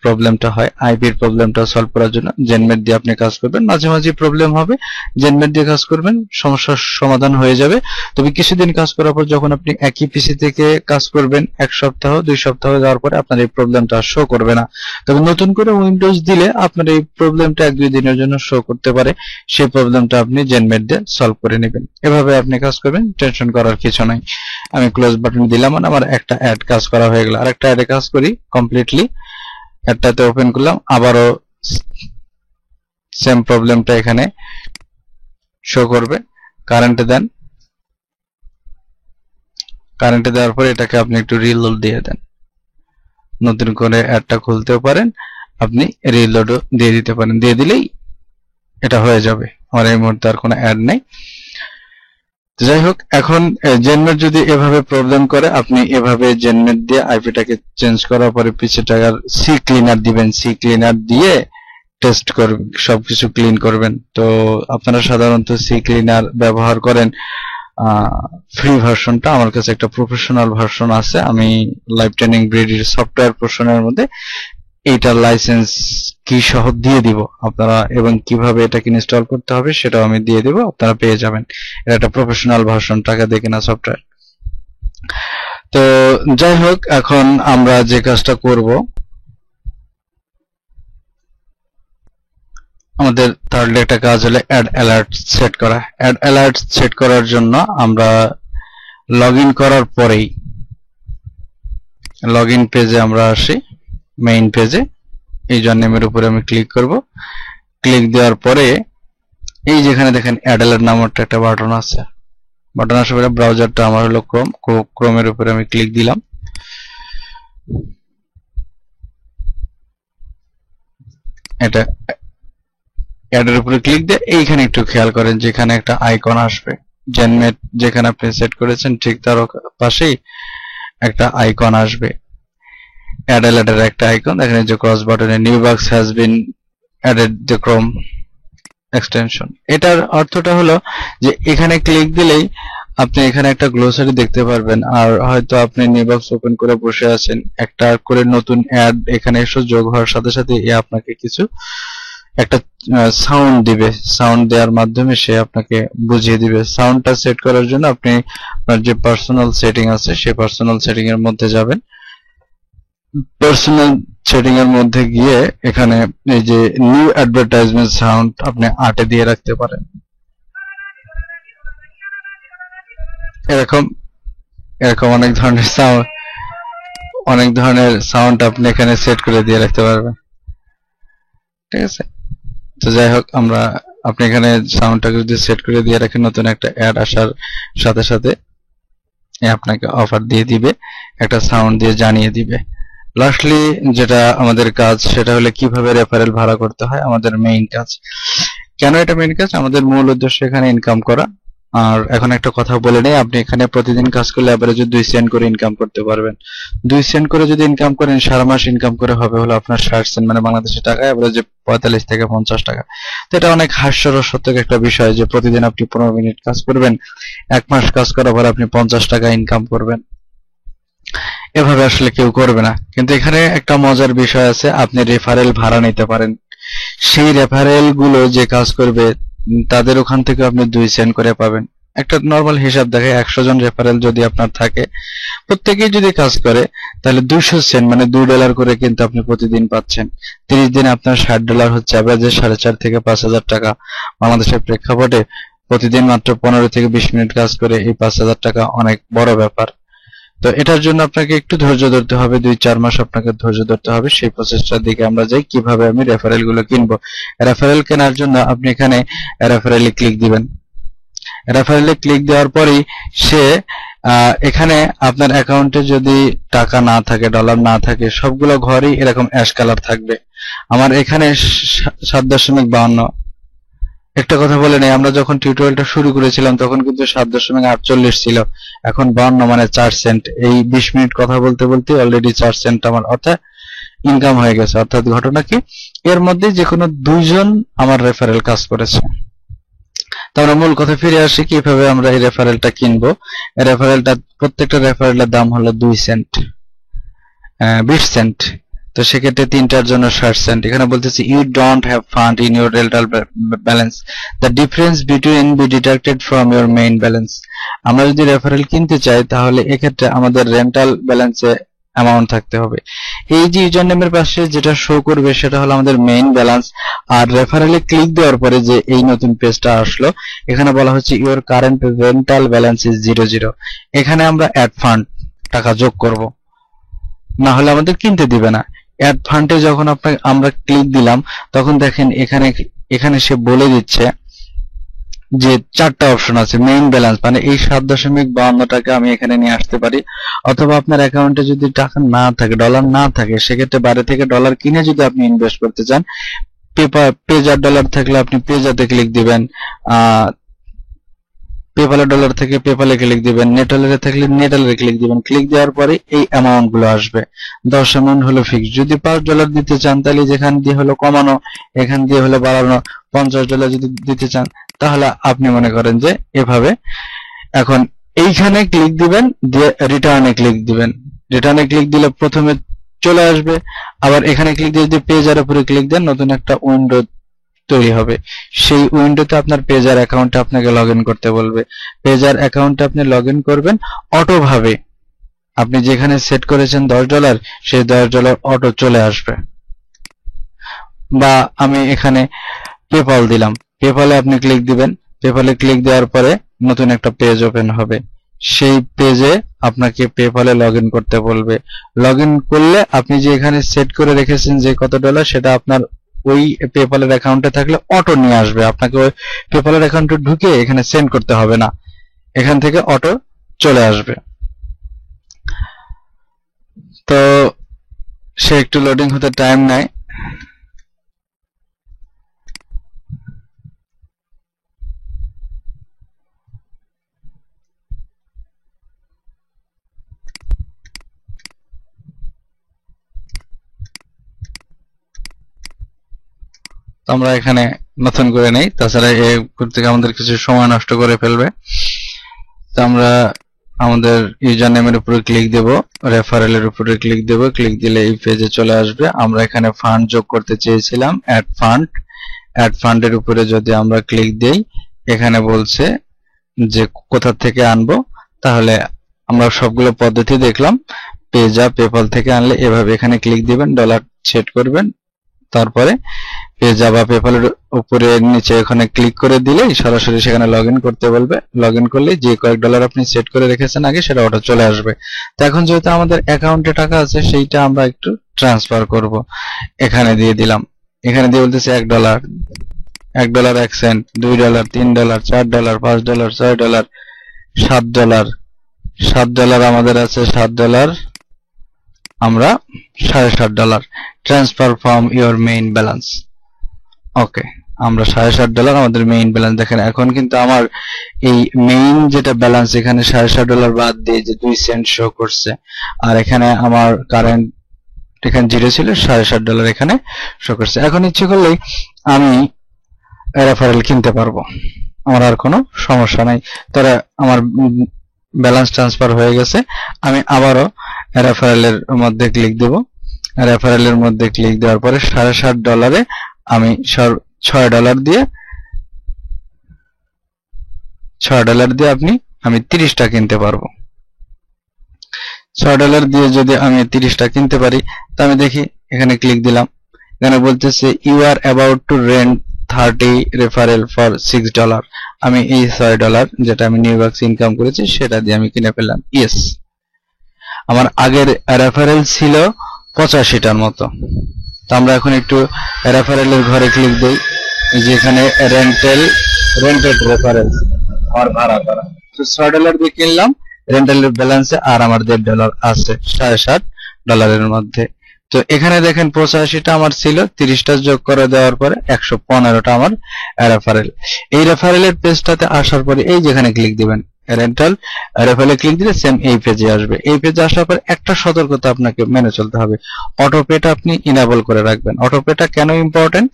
প্রবলেমটা হয়, আইপির প্রবলেমটা সলভ করার জন্য জেনমেট দিয়ে আপনি কাজ করবেন। মাঝে মাঝে প্রবলেম হবে, জেনমেট দিয়ে কাজ করবেন, সমস্যার সমাধান হয়ে যাবে। তবে কিছুদিন কাজ করার পর যখন আপনি একই পিসি থেকে কাজ করবেন, 1 সপ্তাহ 2 সপ্তাহ যাওয়ার পরে আপনার এই প্রবলেমটা শো করবে না। তবে নতুন করে উইন্ডোজ দিলে আপনার এই প্রবলেমটা 1-2 দিনের জন্য শো করতে পারে। সেই প্রবলেমটা আপনি জেনমেট দিয়ে সলভ করে নেবেন। এভাবে আপনি কাজ করবেন, টেনশন করার কিছু নাই। আমি ক্লোজ বাটন দিলাম, আমার একটা অ্যাড কাজ করা হয়ে গেল। আরেকটা অ্যাডে কাজ করি কমপ্লিটলি, অ্যাডটাতে ওপেন করলাম, আবারও সেম প্রবলেমটা এখানে শো করবে। কারেন্টে দেন, কারেন্টে দেওয়ার পরে এটাকে আপনি একটু রিলোড দিয়ে দেন। নতুন করে অ্যাডটা খুলতেও পারেন, আপনি রিলোডও দিয়ে দিতে পারেন, দিয়ে দিলেই এটা হয়ে যাবে। আমার এই মুহূর্তে আর কোনো অ্যাড নেই। যাই হোক, এখন জেনমেট যদি এভাবে প্রবলেম করে, আপনি এভাবে জেনমেট দিয়ে আইপিটাকে চেঞ্জ করার পরে পিছেটার সি ক্লিনার দিবেন, সি ক্লিনার দিয়ে টেস্ট করবেন, সবকিছু ক্লিন করবেন। তো আপনারা সাধারণত সি ক্লিনার ব্যবহার করেন ফ্রি ভার্সনটা। আমার কাছে একটা প্রফেশনাল ভার্সন আছে, আমি লাইভ ট্রেনিং ব্রিডির সফটওয়্যার পোর্শনের মধ্যে এইটার লাইসেন্স কি সহ দিয়ে দিব আপনারা, এবং কিভাবে এটাকে ইনস্টল করতে হবে সেটাও আমি দিয়ে দিব, আপনারা পেয়ে যাবেন। এটা একটা প্রফেশনাল ভার্সন, টাকা দিয়ে কেনা সফটওয়্যার। তো যাই হোক, এখন আমরা যে কাজটা করব, আমাদের থার্ড একটা কাজ হলো অ্যাড অ্যালার্ট সেট করা। অ্যাড অ্যালার্ট সেট করার জন্য আমরা লগ ইন করার পরেই লগইন পেজে আমরা আসি, মেইন পেজে ইউজার নেমের উপরে আমি ক্লিক করব। ক্লিক দেওয়ার পরে এই যেখানে দেখেন অ্যাড অ্যালার্ট নামক একটা বাটন আছে, বাটন আসার পরে ব্রাউজারটা আমার হলো ক্রোমের উপরে আমি ক্লিক দিলাম। এটা অ্যাডের উপরে ক্লিক দিয়ে এইখানে একটু খেয়াল করেন, যেখানে একটা আইকন আসবে, জেনমেট যেখানে আপনি সেট করেছেন ঠিক তার পাশেই একটা আইকন আসবে, অ্যাড অ্যালার্টের একটা আইকন। দেখেন যে ক্রস বাটনে new box has been added the Chrome extension. এটার অর্থটা হলো যে এখানে ক্লিক দিলেই আপনি এখানে একটা গ্লোসারি দেখতে পারবেন। আর হয়তো আপনি নিউ বক্স ওপেন করে বসে আছেন, একটা করে নতুন অ্যাড এখানে এসে যোগ হওয়ার সাথে সাথে এ আপনাকে কিছু একটা সাউন্ড দিবে, সাউন্ড দেওয়ার মাধ্যমে সে আপনাকে বুঝিয়ে দিবে। সাউন্ডটা সেট করার জন্য আপনি আপনার যে পার্সোনাল সেটিং আছে সেই পার্সোনাল সেটিং এর মধ্যে যাবেন। পার্সোনাল সেটিং এর মধ্যে গিয়ে এখানে এই যে নিউ অ্যাডভার্টাইজমেন্ট সাউন্ড আপনি 8 এ দিয়ে রাখতে পারেন। এরকম অনেক ধরনের সাউন্ড আপনি এখানে সেট করে দিয়ে রাখতে পারবেন। ঠিক আছে, তো যাই হোক আপনি এখানে সাউন্ডটাকে যদি সেট করে দিয়ে রাখেন, নতুন একটা অ্যাড আসার সাথে সাথে আপনাকে অফার দিয়ে দিবে, একটা সাউন্ড দিয়ে জানিয়ে দিবে। লাস্টলি যেটা আমাদের কাজ সেটা হলো কিভাবে রেফারেল ভাড়া করতে হয়, আমাদের মেইন কাজ। কেন এটা মেইন কাজ? আমাদের মূল উদ্দেশ্য এখানে ইনকাম করা। আর এখন একটা কথা বলে নেই, আপনি এখানে প্রতিদিন কাজ করলে এভারেজে 2 সেন্ট করে ইনকাম করতে পারবেন। 2 সেন্ট করে যদি ইনকাম করেন, সারা মাস ইনকাম করে হবে হলো আপনার 60 সেন্ট, মানে বাংলাদেশি টাকা এভারেজে 45 থেকে 50 টাকা। তো এটা অনেক হাস্যরসত্মক একটা বিষয় যে প্রতিদিন আপনি 15 মিনিট কাজ করবেন, 1 মাস কাজ করার পর আপনি 50 টাকা ইনকাম করবেন। এভাবে আসলে কেউ করবে না। কিন্তু এখানে একটা মজার বিষয় আছে, আপনি রেফারেল ভাড়া নিতে পারেন। সেই রেফারেল গুলো যে কাজ করবে তাদের ওখান থেকে আপনি 2 সেন্ট করে পাবেন। একটা নরমাল হিসাব দেখে 100 জন রেফারেল যদি আপনার থাকে, প্রত্যেকেই যদি কাজ করে তাহলে 200 সেন্ট মানে $2 করে কিন্তু আপনি প্রতিদিন পাচ্ছেন। 30 দিনে আপনার $60 হচ্ছে এভারেজে 4.5 থেকে 5,000 টাকা। বাংলাদেশের প্রেক্ষাপটে প্রতিদিন মাত্র 15 থেকে 20 মিনিট কাজ করে এই 5,000 টাকা অনেক বড় ব্যাপার। তো এটার জন্য আপনাকে একটু ধৈর্য ধরতে হবে, 2-4 মাস আপনাকে ধৈর্য ধরতে হবে। সেই প্রসেসটার দিকে আমরা যাই, কিভাবে আমি রেফারেল গুলো কিনবো। রেফারেল কেনার জন্য আপনি এখানে রেফারেলে ক্লিক দিবেন। রেফারেলে ক্লিক দেওয়ার পরেই সে এখানে আপনার অ্যাকাউন্টে যদি টাকা না থাকে, ডলার না থাকে, সবগুলো ঘরই এরকম অ্যাশ কালার থাকবে। আমার এখানে 7.52। একটা কথা বলে নেই, আমরা যখন টিউটোরিয়ালটা শুরু করেছিলাম তখন কিন্তু 7.48 ছিল, এখন 52 মানে 4 সেন্ট। এই 20 মিনিট কথা বলতে বলতে অলরেডি 4 সেন্ট আমার অর্থাৎ ইনকাম হয়ে গেছে। অর্থাৎ ঘটনা কি, এর মধ্যে যে কোনো 2 জন আমার রেফারেল কাজ করেছে। তো আমরা মূল কথা ফিরে আসি, কিভাবে আমরা এই রেফারেলটা কিনবো। রেফারেলটা প্রত্যেকটা রেফারেলের দাম হলো 2 সেন্ট, 20 সেন্ট। তো সেক্ষেত্রে 3টার জন্য 60 সেন্ট। এখানে বলতেছি you don't have fund in your referral balance, the difference between be deducted from your main balance. আমরা যদি রেফারেল কিনতে চাই তাহলে এক্ষেত্রে আমাদের রেন্টাল ব্যালেন্সে অ্যামাউন্ট থাকতে হবে। এই যে ইউজার নেমের পাশে যেটা শো করবে সেটা হলো আমাদের মেইন ব্যালেন্স। আর রেফারেলে ক্লিক দেওয়ার পরে যে এই নতুন পেজটা আসলো, এখানে বলা হচ্ছে your current rental balance is 0। এখানে আমরা অ্যাড ফান্ড টাকা যোগ করব, না হলে আমাদের কিনতে দিবে না। অ্যাড ফান্ডে যখন আমরা ক্লিক দিলাম তখন দেখেন এখানে সে বলে দিচ্ছে যে 4টা অপশন আছে। মেইন ব্যালেন্স মানে এই 7.52 টাকা আমি এখানে নিয়ে আসতে পারি, অথবা আপনার অ্যাকাউন্টে যদি টাকা না থাকে, ডলার না থাকে, সেক্ষেত্রে বাইরে থেকে ডলার কিনে যদি আপনি ইনভেস্ট করতে চান, পেজার ডলার থাকলে আপনি পেজাতে ক্লিক দিবেন, পেপালে ডলার থেকে পেপালে ক্লিক দিবেন, নেটওয়ালেটে থাকলে নেটওয়ালেটে ক্লিক দিবেন। ক্লিক দেওয়ার পরে এই অ্যামাউন্ট গুলো আসবে। 10 অ্যামাউন্ট হলো ফিক্স। যদি $5 দিতে চান তাহলে যেখান দিয়ে হলো কমানো, এখান দিয়ে হলো বাড়ানো। $50 যদি দিতে চান তাহলে আপনি মনে করেন যে এভাবে। এখন এইখানে ক্লিক দিবেন, দিয়ে রিটার্নে ক্লিক দিবেন। রিটার্নে ক্লিক দিলে প্রথমে চলে আসবে, আবার এখানে ক্লিক দিয়ে যদি পেজের উপরে ক্লিক দেন নতুন একটা উইন্ডো তৈরি হবে। সেই উইন্ডোতে আপনার পেজার অ্যাকাউন্টে আপনাকে লগইন করতে বলবে। পেজার অ্যাকাউন্টে আপনি লগইন করবেন অটোভাবে। আপনি যেখানে সেট করেছেন $10, সেই $10 অটো চলে আসবে। বা আমি এখানে পেপাল দিলাম, পেপালে আপনি ক্লিক দিবেন। পেপালে ক্লিক দেওয়ার পরে নতুন একটা পেজ ওপেন হবে। সেই পেজে আপনাকে পেপ্যালে লগইন করতে বলবে। লগইন করলে আপনি যে এখানে সেট করে রেখেছেন যে কত ডলার, সেটা আপনার ওই পেপ্যালের অ্যাকাউন্টে থাকলে অটো নিয়ে আসবে। আপনাকে ওই পেপ্যালের অ্যাকাউন্টে ঢুকে এখানে সেন্ড করতে হবে না, এখান থেকে অটো চলে আসবে। তো সে একটু লোডিং হতে টাইম নেয়। আমরা এখানে নতুন করে নেই, তাছাড়া এই করতে আমাদের কিছু সময় নষ্ট করে ফেলবে। তো আমরা আমাদের ইউজার নেমের উপরে ক্লিক দেব, রেফারেলের উপরে ক্লিক দেব, ক্লিক দিলে এই পেজে চলে আসবে। আমরা এখানে ফান্ড যোগ করতে চেয়েছিলাম, অ্যাড ফান্ডের উপরে যদি আমরা ক্লিক দেই, এখানে বলছে যে কোথা থেকে আনবো। তাহলে আমরা সবগুলো পদ্ধতি দেখলাম। পেজা পেপাল থেকে আনলে এভাবে এখানে ক্লিক দিবেন, ডলার সেট করবেন, তারপরে পেজা বা পেপালের উপরে নিচে এখানে ক্লিক করে দিলেই সরাসরি সেখানে লগইন করতে বলবে। লগইন করলে যে কয়েক ডলার আপনি সেট করে রেখেছেন আগে, সেটা অটো চলে আসবে। তো এখন যেহেতু আমাদের অ্যাকাউন্টে টাকা আছে, সেইটা আমরা একটু ট্রান্সফার করব। এখানে দিয়ে দিলাম, এখানে দিয়ে বলতেছে $1, $1 1 সেন্ট, $2, $3, $4, $5, $6, $7, $7 আমাদের আছে, $7 আমরা $7.5 transfer from your main balance. Okay, আমরা $7.5 আমাদের মেইন ব্যালেন্স। দেখেন এখন কিন্তু আমার এই মেইন যেটা ব্যালেন্স, এখানে $7.5 বাদ দিয়ে যে 2 সেন্ট শো করছে, আর এখানে আমার কারেন্ট এখানে 0 ছিল, $7.5 এখানে শো করছে। এখন ইচ্ছে করলেই আমি রেফারেল কিনতে পারবো, আমার আর কোনো সমস্যা নাই। তারা আমার ব্যালেন্স ট্রান্সফার হয়ে গেছে। আমি আবারও রেফারেলের মধ্যে ক্লিক দেব। রেফারেলের মধ্যে ক্লিক দেওয়ার পরে $7.5 আমি $6 দিয়ে আমি 30টা কিনতে পারবো। $6 দিয়ে যদি আমি 30টা কিনতে পারি, তা আমি দেখি, এখানে ক্লিক দিলাম, এখানে বলতেছে you are about to rent 30 referral for $6। আমি এই $6 যেটা আমি নিউবাক্স ইনকাম করেছি সেটা দিয়ে আমি কিনে ফেললাম। ইয়েস, আমার আগের রেফারেল ছিল 85টার মতো। তো আমরা এখন একটু রেফারেলের ঘরে ক্লিক দেই, যেখানে রেন্টেড রেফারেল আমার ভাড়া করা। তো $6 দিয়ে কিনলাম, রেন্টালের ব্যালেন্সে আর আমার $1.5 আছে $7.5 মধ্যে। তো এখানে দেখেন 85টা আমার ছিল, 30টা যোগ করে দেওয়ার পরে 115টা আমার রেফারেল। এই রেফারেলের পেজটাতে আসার পরে এই যেখানে ক্লিক দিবেন, রেন্টাল রেফারেলে ক্লিক দিলে সেম এই পেজে আসবে। এই পেজে আসার পর একটা সতর্কতা আপনাকে মেনে চলতে হবে, অটোপেটা আপনি ইনেবল করে রাখবেন। অটোপেটা কেন ইম্পর্টেন্ট,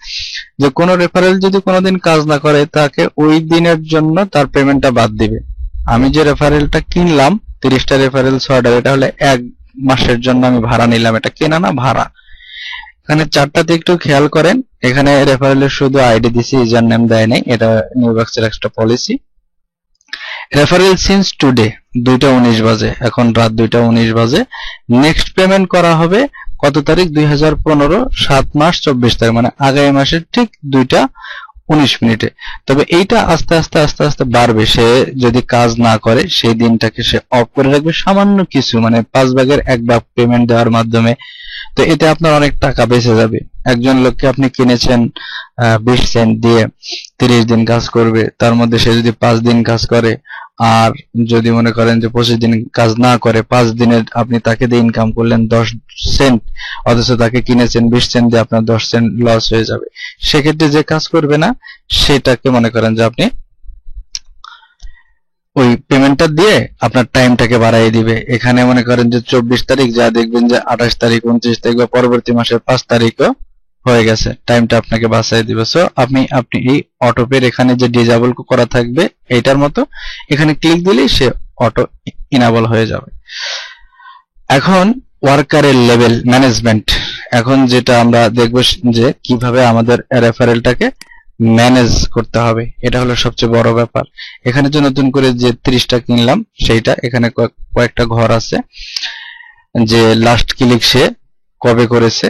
যে কোনো রেফারেল যদি কোনোদিন কাজ না করে, তাকে ওই দিনের জন্য তার পেমেন্টটা বাদ দিবে। আমি যে রেফারেলটা কিনলাম 30টা রেফারেল $6, এটা হলে 1 মাসের জন্য আমি ভাড়া নিলাম, এটা কেনা না ভাড়া। এখানে চারটাতে একটু খেয়াল করেন, এখানে রেফারেলের শুধু আইডি দিছি, ইউজার নেম দেয় নাই, এটা নিউবাক্সের একটা পলিসি। রেফারেল সিন্স টুডে 2টা 19 বাজে, এখন রাত 2টা 19 বাজে। নেক্সট পেমেন্ট করা হবে কত তারিখ, 2015 7 মাস 24 তারিখ, মানে আগামী মাসের ঠিক 2টা 19 মিনিটে। তবে এইটা আস্তে আস্তে বাড়বে। সে যদি কাজ না করে সেই দিনটাকে সে অফ করে রাখবে, সামান্য কিছু মানে 1/5 পেমেন্ট দেওয়ার মাধ্যমে। তো এতে আপনার অনেক টাকা বেঁচে যাবে। একজন লোককে আপনি কিনেছেন 20 সেন্ট দিয়ে, 30 দিন কাজ করবে, তার মধ্যে সে যদি 5 দিন কাজ করে, আর যদি মনে করেন যে 25 দিন কাজ না করে, 5 দিনের আপনি তাকে দিয়ে ইনকাম করলেন 10 সেন্ট, অথচ তাকে কিনেছেন 20 সেন্ট দিয়ে, আপনার 10 সেন্ট লস হয়ে যাবে। সেক্ষেত্রে যে কাজ করবে না সেটাকে মনে করেন যে আপনি ওই পেমেন্টটা দিয়ে আপনার টাইমটাকে বাড়াই দিবে। এখানে মনে করেন যে 24 তারিখ, যা দেখবেন যে 28 তারিখ, 29 তারিখ বা পরবর্তী মাসের 5 তারিখও হয়ে গেছে, টাইমটা আপনাকে বাঁচাই দিবে। সো আপনি এই অটোপের এখানে যে ডিজেবল করা থাকবে এইটার মতো, এখানে ক্লিক দিলেই সে অটো ইনেবল হয়ে যাবে। এখন ওয়ার্কারের লেভেল ম্যানেজমেন্ট, এখন যেটা আমরা দেখব যে কিভাবে আমাদের রেফারেলটাকে ম্যানেজ করতে হবে, এটা হলো সবচেয়ে বড় ব্যাপার। এখানে যে নতুন করে যে 30টা কিনলাম সেইটা, এখানে কয়েকটা ঘর আছে যে লাস্ট ক্লিক সে কবে করেছে।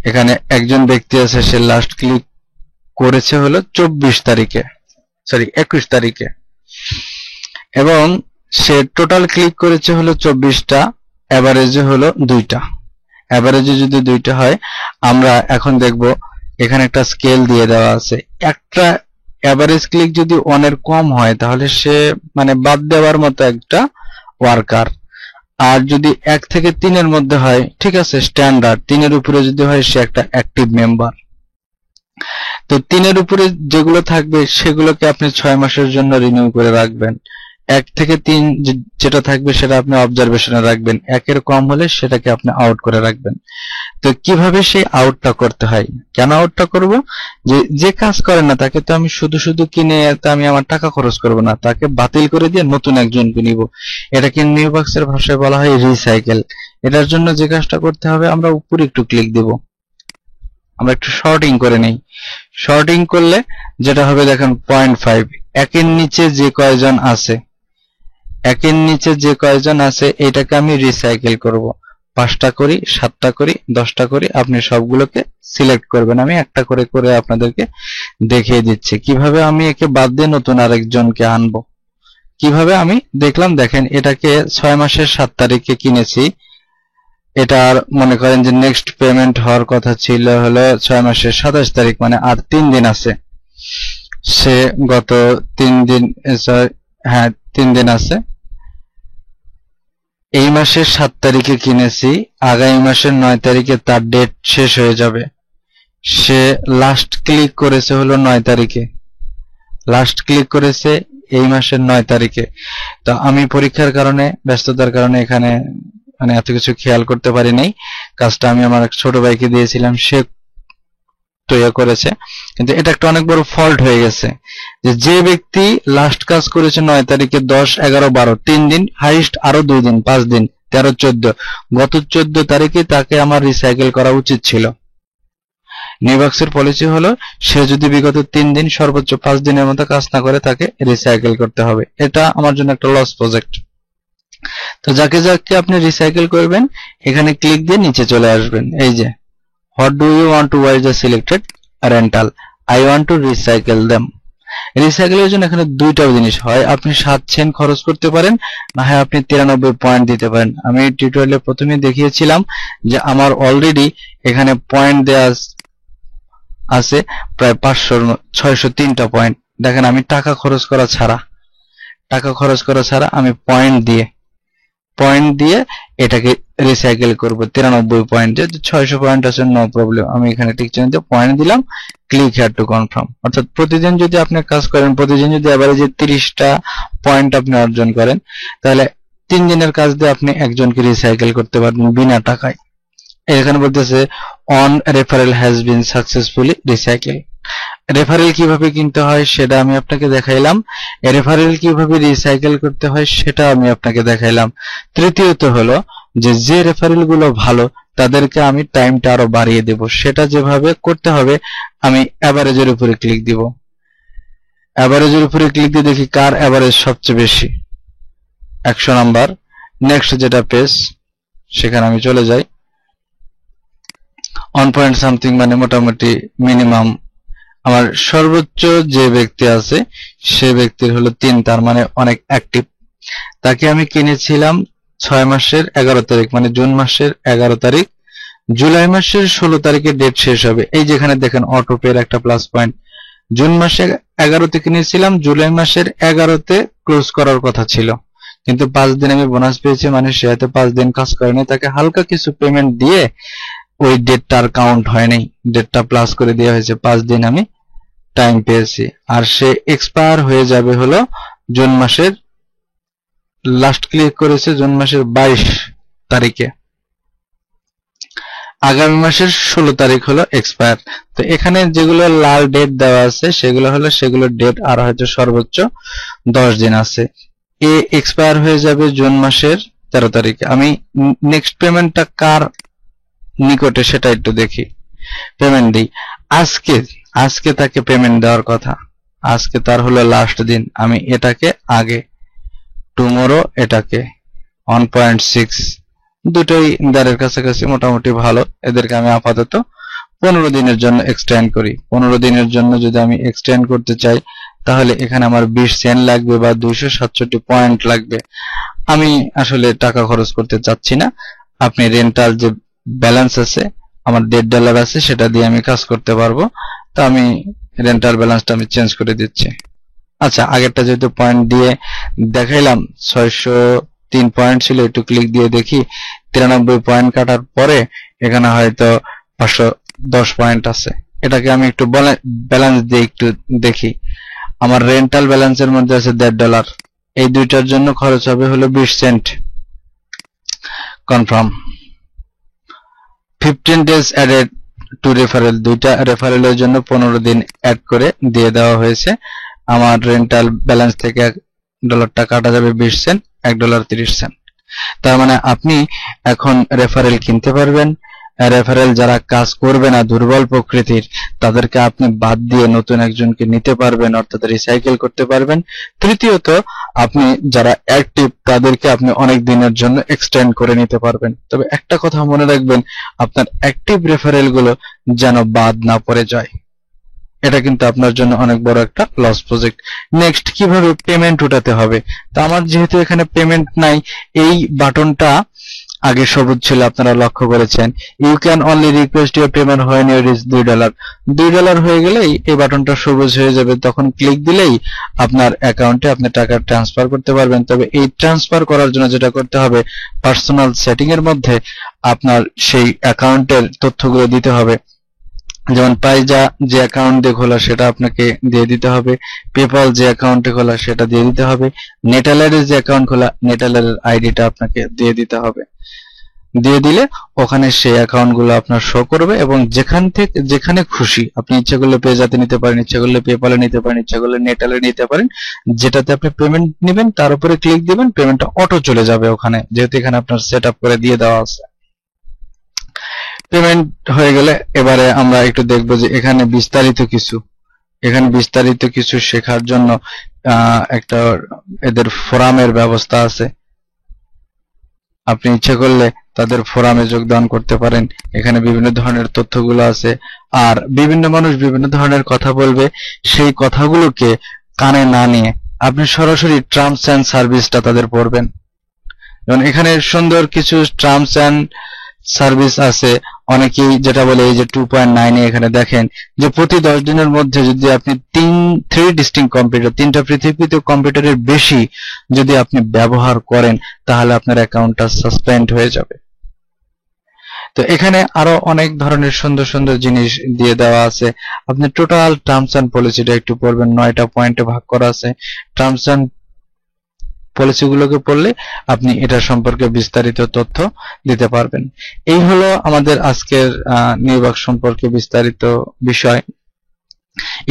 এখানে একজন ব্যক্তি আছে, সে লাস্ট ক্লিক করেছে হলো 21 তারিখে, এবং সে টোটাল ক্লিক করেছে হলো 24টা, এভারেজে হলো 2টা। এভারেজে যদি 2টা হয়, আমরা এখন দেখব এখানে একটা স্কেল দিয়ে দেওয়া আছে। একটা এভারেজ ক্লিক যদি 1 এর কম হয় তাহলে সে মানে বাদ দেওয়ার মতো একটা ওয়ার্কার। আর যদি 1 থেকে 3 এর মধ্যে হয়, ঠিক আছে, স্ট্যান্ডার্ড 3 এর উপরে যদি হয় সে একটা অ্যাক্টিভ মেম্বার। তো 3 এর উপরে যেগুলো থাকবে সেগুলোকে আপনি 6 মাসের জন্য রিনিউ করে রাখবেন। 1 থেকে 3 যেটা থাকবে সেটা আপনি অবজারভেশনে রাখবেন। 1 এর কম হলে সেটাকে আপনি আউট করে রাখবেন। তো কিভাবে সেই আউটটা করতে হয়, কেন আউটটা করব, যে কাজ করে না তাকে তো আমি শুধু শুধু কিনে তো আমি আমার টাকা খরচ করব না, তাকে বাতিল করে দিয়ে নতুন একজনকে নিব। এটাকে নিউবাক্সের ভাষায় বলা হয় রিসাইকেল। এটার জন্য যে কাজটা করতে হবে, আমরা উপরে একটু ক্লিক দেব, আমরা একটু শর্টিং করে নেই। শর্টিং করলে যেটা হবে দেখেন 0.5, একের নিচে যে কয়জন আছে, একের নিচে যে কয়জন আছে এটাকে আমি রিসাইকেল করব। 5টা করি, 7টা করি, 10টা করি, আপনি সবগুলোকে সিলেক্ট করবেন। আমি একটা করে করে আপনাদেরকে দেখিয়ে দিচ্ছি কিভাবে আমি একে বাদ দিয়ে নতুন আরেকজনকে আনবো। কিভাবে আমি দেখলাম, দেখেন এটাকে 6 মাসের 7 তারিখে কিনেছি। এটার মনে করেন যে নেক্সট পেমেন্ট হওয়ার কথা ছিল হলো 6 মাসের 27 তারিখ, মানে আর 3 দিন আছে। সে গত 3 দিন, হ্যাঁ 3 দিন আছে। এই মাসের 7 তারিখে কিনেছি, আগামী মাসের 9 তারিখে তার ডেট শেষ হয়ে যাবে। সে লাস্ট ক্লিক করেছে হলো 9 তারিখে, লাস্ট ক্লিক করেছে এই মাসের 9 তারিখে। তো আমি পরীক্ষার কারণে, ব্যস্ততার কারণে এখানে মানে এত কিছু খেয়াল করতে পারি নাই। কাজটা আমি আমার ছোট ভাইকে দিয়েছিলাম, সে তৈরি করেছে। কিন্তু এটা একটা অনেক বড় ফল্ট হয়ে গেছে যে ব্যক্তি লাস্ট কাজ করেছে 9 তারিখে, 10, 11, 12, 3 দিন, হাইস্ট আরো 2 দিন, 5 দিন, 13, 14, গত 14 তারিখে তাকে আমার রিসাইকেল করা উচিত ছিল। নিউবাক্সের পলিসি হলো সে যদি বিগত 3 দিন সর্বোচ্চ 5 দিনের মতো কাজ না করে তাকে রিসাইকেল করতে হবে। এটা আমার জন্য একটা লস প্রজেক্ট। তো যাকে যাকে আপনি রিসাইকেল করবেন এখানে ক্লিক দিয়ে নিচে চলে আসবেন। এই যে what do you want to buy the selected rental, I want to recycle them। রিসাইকেলের জন্য এখানে দুইটা জিনিস হয়, আপনি 7 সেন্ট খরচ করতে পারেন, না হয় আপনি 93 পয়েন্ট দিতে পারেন। আমি টিউটোরিয়ালে প্রথমে দেখিয়েছিলাম যে আমার অলরেডি এখানে পয়েন্ট দেয়া আছে প্রায় 603টা পয়েন্ট। দেখেন আমি টাকা খরচ করা ছাড়া আমি পয়েন্ট দিয়ে এটাকে রিসাইকেল করব। 93 পয়েন্ট, যেহেতু 600 পয়েন্ট আছে নো প্রবলেম, আমি এখানে টিক চিহ্ন দিয়ে পয়েন্ট দিলাম, ক্লিক হিয়ার টু কনফার্ম। অর্থাৎ প্রতিদিন যদি আপনি কাজ করেন, প্রতিদিন যদি এভারেজে 30টা পয়েন্ট আপনি অর্জন করেন, তাহলে 3 দিনের কাজ দিয়ে আপনি একজনকে রিসাইকেল করতে পারবেন বিনা টাকায়। এখানে বলতেছে on referral has been successfully recycle. Referral কিভাবে কিনতে হয় সেটা আমি আপনাকে দেখাইলাম, রেফারেল কিভাবে রিসাইকেল করতে হয় সেটা আমি আপনাকে দেখাইলাম। তৃতীয়ত হলো যে রেফারেল গুলো ভালো তাদেরকে আমি টাইমটা আরো বাড়িয়ে দেব। সেটা যেভাবে করতে হবে, আমি এভারেজের উপরে ক্লিক দিব। এভারেজের উপরে ক্লিক দিয়ে দেখি কার এভারেজ সবচেয়ে বেশি, 100 নাম্বার। নেক্সট যেটা পেজ, সেখানে আমি চলে যাই। 1 পয়েন্ট সামথিং মানে মোটামুটি মিনিমাম আমার সর্বোচ্চ যে ব্যক্তি আছে সে ব্যক্তির হলো 3, তার মানে অনেক অ্যাক্টিভ। তাকে আমি কিনেছিলাম 6 মাসের 11 তারিখ, মানে জুন মাসের 11 তারিখ। জুলাই মাসের 16 তারিখে ডেট শেষ হবে। এই যেখানে দেখেন অটো পের একটা প্লাস পয়েন্ট। জুন মাসে 11তে কিনেছিলাম, জুলাই মাসের 11তে ক্লোজ করার কথা ছিল, কিন্তু 5 দিন আমি বোনাস পেয়েছি, মানে সে হয়তো 5 দিন কাজ করেনি, তাকে হালকা কিছু পেমেন্ট দিয়ে ওই ডেটটা আর কাউন্ট হয় নাই, ডেটটা প্লাস করে দেওয়া হয়েছে, 5 দিন আমি টাইম পেয়েছি। আর সে এক্সপায়ার হয়ে যাবে হলো জুন মাসের, লাস্ট ক্লিক করেছে জুন মাসের 22 তারিখে, আগামী মাসের 16 তারিখ হলো এক্সপায়ার। তো এখানে যেগুলো লাল ডেট দেওয়া আছে সেগুলোর ডেট আর হয়তো সর্বোচ্চ 10 দিন আছে। এ এক্সপায়ার হয়ে যাবে জুন মাসের 13 তারিখে। আমি নেক্সট পেমেন্টটা কার নিকটে সেটা একটু দেখি, পেমেন্ট দিই। আজকে তাকে পেমেন্ট দেওয়ার কথা, আজকে তার হলো লাস্ট দিন। আমি এটাকে আগে, টুমোরো এটাকে 1.6, দুটোই দ্বারের কাছাকাছি মোটামুটি ভালো। এদেরকে আমি আপাতত 15 দিনের জন্য এক্সটেন্ড করি। 15 দিনের জন্য যদি আমি এক্সটেন্ড করতে চাই তাহলে এখানে আমার 20 সেন্ট লাগবে বা 267 পয়েন্ট লাগবে। আমি আসলে টাকা খরচ করতে চাচ্ছি না। আপনি রেন্টাল যে ব্যালেন্স আছে আমার $1.5 আছে, সেটা দিয়ে আমি কাজ করতে পারবো। তো আমি রেন্টাল ব্যালেন্সটা আমি চেঞ্জ করে দিচ্ছি। আচ্ছা, আগেরটা যেহেতু পয়েন্ট দিয়ে দেখাইলাম, 603 পয়েন্ট ছিল, একটু ক্লিক দিয়ে দেখি 93 পয়েন্ট কাটার পরে এখানে হয়তো 510 পয়েন্ট আছে। এটাকে আমি একটু ব্যালেন্স দিয়ে একটু দেখি। আমার রেন্টাল ব্যালেন্সের মধ্যে আছে $1.5, এই দুইটার জন্য খরচ হবে হলো 20 Saint. Confirm. 15 days added to referral, দুইটা রেফারেলের জন্য 15 দিন অ্যাড করে দিয়ে দেওয়া হয়েছে। আমার রেন্টাল ব্যালেন্স থেকে $1 কাটা যাবে 20 সেন্ট, $1.30। তার মানে আপনি এখন রেফারেল কিনতে পারবেন। রেফারেল যারা কাজ করবে না, দুর্বল প্রকৃতির, তাদেরকে আপনি বাদ দিয়ে নতুন একজনকে নিতে পারবেন, অর্থাৎ রিসাইকেল করতে পারবেন। তৃতীয়ত, আপনি যারা অ্যাক্টিভ তাদেরকে আপনি অনেক দিনের জন্য এক্সটেন্ড করে নিতে পারবেন। তবে একটা কথা মনে রাখবেন, আপনার অ্যাক্টিভ রেফারেল গুলো যেন বাদ না পড়ে যায়। এটা কিন্তু আপনার জন্য অনেক বড় একটা লস প্রজেক্ট। নেক্সট, কিভাবে পেমেন্ট উঠাতে হবে? তো আমার যেহেতু এখানে পেমেন্ট নাই, এই বাটনটা আগে সবুজ ছিল, আপনারা লক্ষ্য করেছেন। You can only request your payment when you reach $2। $2 হয়ে গেলেই এই বাটনটা সবুজ হয়ে যাবে, তখন ক্লিক দিলেই আপনার অ্যাকাউন্টে আপনি টাকা ট্রান্সফার করতে পারবেন। তবে এই ট্রান্সফার করার জন্য যেটা করতে হবে, পার্সোনাল সেটিং এর মধ্যে আপনার সেই অ্যাকাউন্টের তথ্যগুলো দিতে হবে। যেমন পাইজা যে অ্যাকাউন্ট দিয়ে খোলা সেটা আপনাকে দিয়ে দিতে হবে, পেপাল যে অ্যাকাউন্টে খোলা সেটা দিয়ে দিতে হবে, নেটালারের যে অ্যাকাউন্ট খোলা নেটালারের আইডিটা আপনাকে দিয়ে দিতে হবে। দিয়ে দিলে ওখানে সেই অ্যাকাউন্টগুলো আপনার শো করবে, এবং যেখানে খুশি আপনি ইচ্ছা করলে পেজাতে নিতে পারেন, ইচ্ছা করলে পেপালে নিতে পারেন, ইচ্ছা করলে নেটালে নিতে পারেন। যেটাতে আপনি পেমেন্ট নেবেন তার উপরে ক্লিক দিবেন, পেমেন্টটা অটো চলে যাবে ওখানে, যেহেতু এখানে আপনার সেট আপ করে দিয়ে দেওয়া আছে। পেমেন্ট হয়ে গেলে এবারে আমরা একটু দেখবো যে এখানে বিস্তারিত কিছু শেখার জন্য একটা এদের ফোরামের ব্যবস্থা আছে। আপনি ইচ্ছে করলে তাদের ফোরামে যোগদান করতে পারেন। এখানে বিভিন্ন ধরনের তথ্যগুলো আছে, আর বিভিন্ন মানুষ বিভিন্ন ধরনের কথা বলবে, সেই কথাগুলোকে কানে না নিয়ে আপনি সরাসরি টার্মস অ্যান্ড সার্ভিসটা তাদের পড়বেন। যেমন এখানে সুন্দর কিছু টার্মস অ্যান্ড সার্ভিস আছে। অনেকেই যেটা বলে, এই যে 2.9 এখানে দেখেন যে প্রতি 10 দিনের মধ্যে যদি আপনি 3 ডিস্টিংক্ট কম্পিউটার, 3টা পৃথক কম্পিউটারের বেশি যদি আপনি ব্যবহার করেন, তাহলে আপনার অ্যাকাউন্টটা সাসপেন্ড হয়ে যাবে। তো এখানে আরো অনেক ধরনের সুন্দর সুন্দর জিনিস দিয়ে দেওয়া আছে। আপনি টোটাল টার্মস অ্যান্ড পলিসিটা একটু পড়বেন, 9টা পয়েন্টে ভাগ করা আছে। টার্মস অ্যান্ড পলিসিগুলোকে পড়লে আপনি এটা সম্পর্কে বিস্তারিত তথ্য দিতে পারবেন। এই হলো আমাদের আজকের নির্বাক সম্পর্কে বিস্তারিত বিষয়।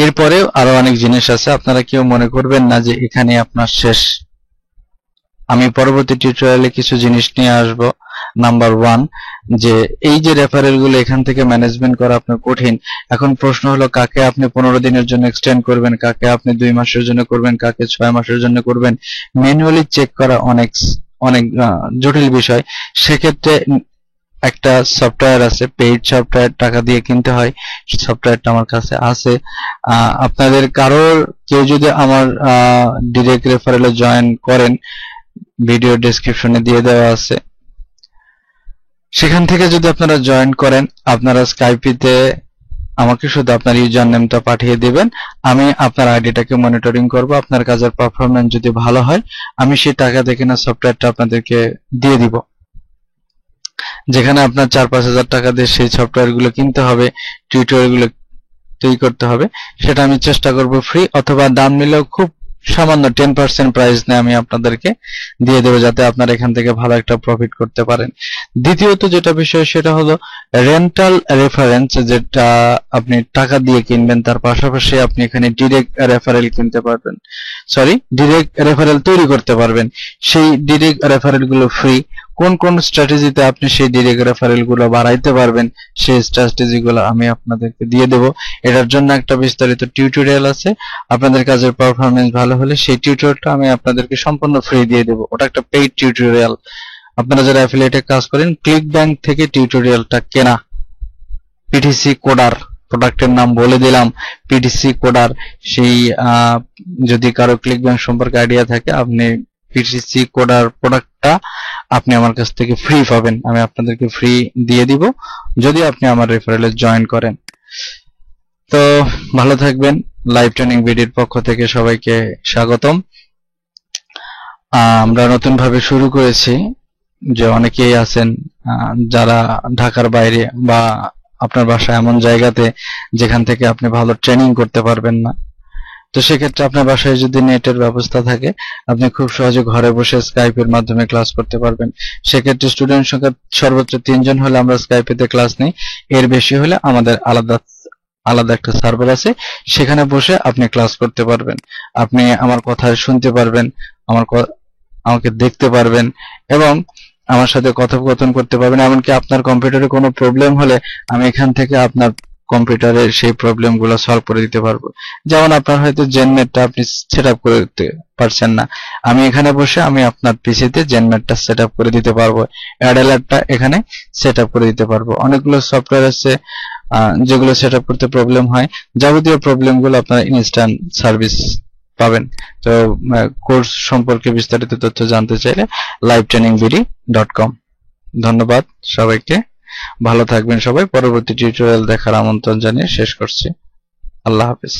এরপরেও আরো অনেক জিনিস আছে, আপনারা কেউ মনে করবেন না যে এখানে আপনার শেষ। আমি পরবর্তী টিউটোরিয়ালে কিছু জিনিস নিয়ে আসব। নাম্বার 1, যে এই যে রেফারেল গুলো এখান থেকে ম্যানেজমেন্ট করা আপনার কঠিন। এখন প্রশ্ন হলো, কাকে আপনি 15 দিনের জন্য এক্সটেন্ড করবেন, কাকে আপনি 2 মাসের জন্য করবেন, কাকে 6 মাসের জন্য করবেন। ম্যানুয়ালি চেক করা অনেক জটিল বিষয়। সেক্ষেত্রে একটা সফটওয়্যার আছে, পেইড সফটওয়্যার, টাকা দিয়ে কিনতে হয়। সফটওয়্যারটা আমার কাছে আছে। আপনাদের কেউ যদি আমার ডিরেক্ট রেফারেলে জয়েন করেন, ভিডিও ডেসক্রিপশনে দিয়ে দেওয়া আছে, সেখান থেকে যদি আপনারা জয়েন করেন, আপনারা স্কাইপিতে আমাকে শুধু আপনার ইউজার নেমটা পাঠিয়ে দিবেন। আমি আপনার আইডিটাকে মনিটরিং করব। আপনার কাজের পারফরম্যান্স যদি ভালো হয়, আমি সেই টাকা দিয়ে কেনা সফটওয়্যারটা আপনাদেরকে দিয়ে দিব। যেখানে আপনার 4-5 হাজার টাকা দিয়ে সেই সফটওয়্যারগুলো কিনতে হবে, টিউটোরিয়ালগুলো তৈরি করতে হবে, সেটা আমি চেষ্টা করব ফ্রি, অথবা দাম নিলেও খুব সামান্য 10% প্রাইস নিয়ে আমি আপনাদেরকে দিয়ে দেবো, যাতে আপনারা এখান থেকে ভালো একটা প্রফিট করতে পারেন। দ্বিতীয়ত যেটা বিষয়, সেটা হলো রেন্টাল রেফারেন্স, যেটা আপনি টাকা দিয়ে কিনবেন, তার পাশাপাশি আপনি এখানে ডিরেক্ট রেফারেল কিনতে পারবেন, ডিরেক্ট রেফারেল তৈরি করতে পারবেন। সেই ডিরেক্ট রেফারেল গুলো ফ্রি। কোন কোন স্ট্র্যাটেজিতে আপনি সেই ডিরেক্ট রেফারেল গুলো বাড়াইতে পারবেন, সেই স্ট্র্যাটেজি গুলো আমি আপনাদেরকে দিয়ে দেব। এটার জন্য একটা বিস্তারিত টিউটোরিয়াল আছে। আপনাদের কাজের পারফরম্যান্স ভালো হলে সেই টিউটোরিয়ালটা আমি আপনাদেরকে সম্পূর্ণ ফ্রি দিয়ে দেব। ওটা একটা পেইড টিউটোরিয়াল। আপনারা যারা অ্যাফিলিয়েটে কাজ করেন, ক্লিক ব্যাংক থেকে টিউটোরিয়ালটা কেনা, পিটিসি কোডার প্রোডাক্টের নাম বলে দিলাম, পিটিসি কোডার। সেই যদি কারো ক্লিকব্যাংক সম্পর্কে আইডিয়া থাকে, আপনি পিটিসি কোডার প্রোডাক্টটা আপনি আমার কাছ থেকে ফ্রি পাবেন। আমি আপনাদেরকে ফ্রি দিয়ে দিব যদি আপনি আমার রেফারেলে জয়েন করেন। তো ভালো থাকবেন। লাইভ ট্রেনিং বিডির পক্ষ থেকে সবাইকে স্বাগতম। আমরা নতুন ভাবে শুরু করেছি, যে অনেকেই আছেন যারা ঢাকার বাইরে বা আপনার বাসা এমন জায়গাতে যেখান থেকে আপনি ভালো ট্রেনিং করতে পারবেন না। তো সেক্ষেত্রে আপনার বাসায় যদি নেটের ব্যবস্থা থাকে, আপনি খুব সহজে ঘরে বসে স্কাইপের মাধ্যমে ক্লাস করতে পারবেন। সেক্ষেত্রে স্টুডেন্ট সংখ্যা সর্বোচ্চ 3 জন হলে আমরা স্কাইপেতে ক্লাস নেই। এর বেশি হলে আমাদের আলাদা একটা সার্ভার আছে, সেখানে বসে আপনি ক্লাস করতে পারবেন। আপনি আমার কথা শুনতে পারবেন, আমাকে দেখতে পারবেন এবং আমার সাথে কথোপকথন করতে পারবেন। এমনকি আপনার কম্পিউটারে কোনো প্রবলেম হলে আমি এখান থেকে আপনার কম্পিউটারে সেই প্রবলেমগুলো সলভ করে দিতে পারবো। যেমন আপনার হয়তো জেনমেটটা আপনি সেটআপ করে দিতে পারছেন না, আমি এখানে বসে আমি আপনার পিসিতে জেনমেটটা সেটআপ করে দিতে পারবো, অ্যাডালারটা এখানে সেটআপ করে দিতে পারবো। অনেকগুলো সফটওয়্যার আছে যেগুলো সেটআপ করতে প্রবলেম হয়। যাবতীয় প্রবলেমগুলো আপনারা ইনস্ট্যান্ট সার্ভিস পাবেন। তো কোর্স সম্পর্কে বিস্তারিত তথ্য জানতে চাইলে livetrainingvd.com। ধন্যবাদ সবাইকে, ভালো থাকবেন সবাই। পরবর্তী টিউটোরিয়াল দেখার আমন্ত্রণ জানিয়ে শেষ করছি। আল্লাহ হাফেজ।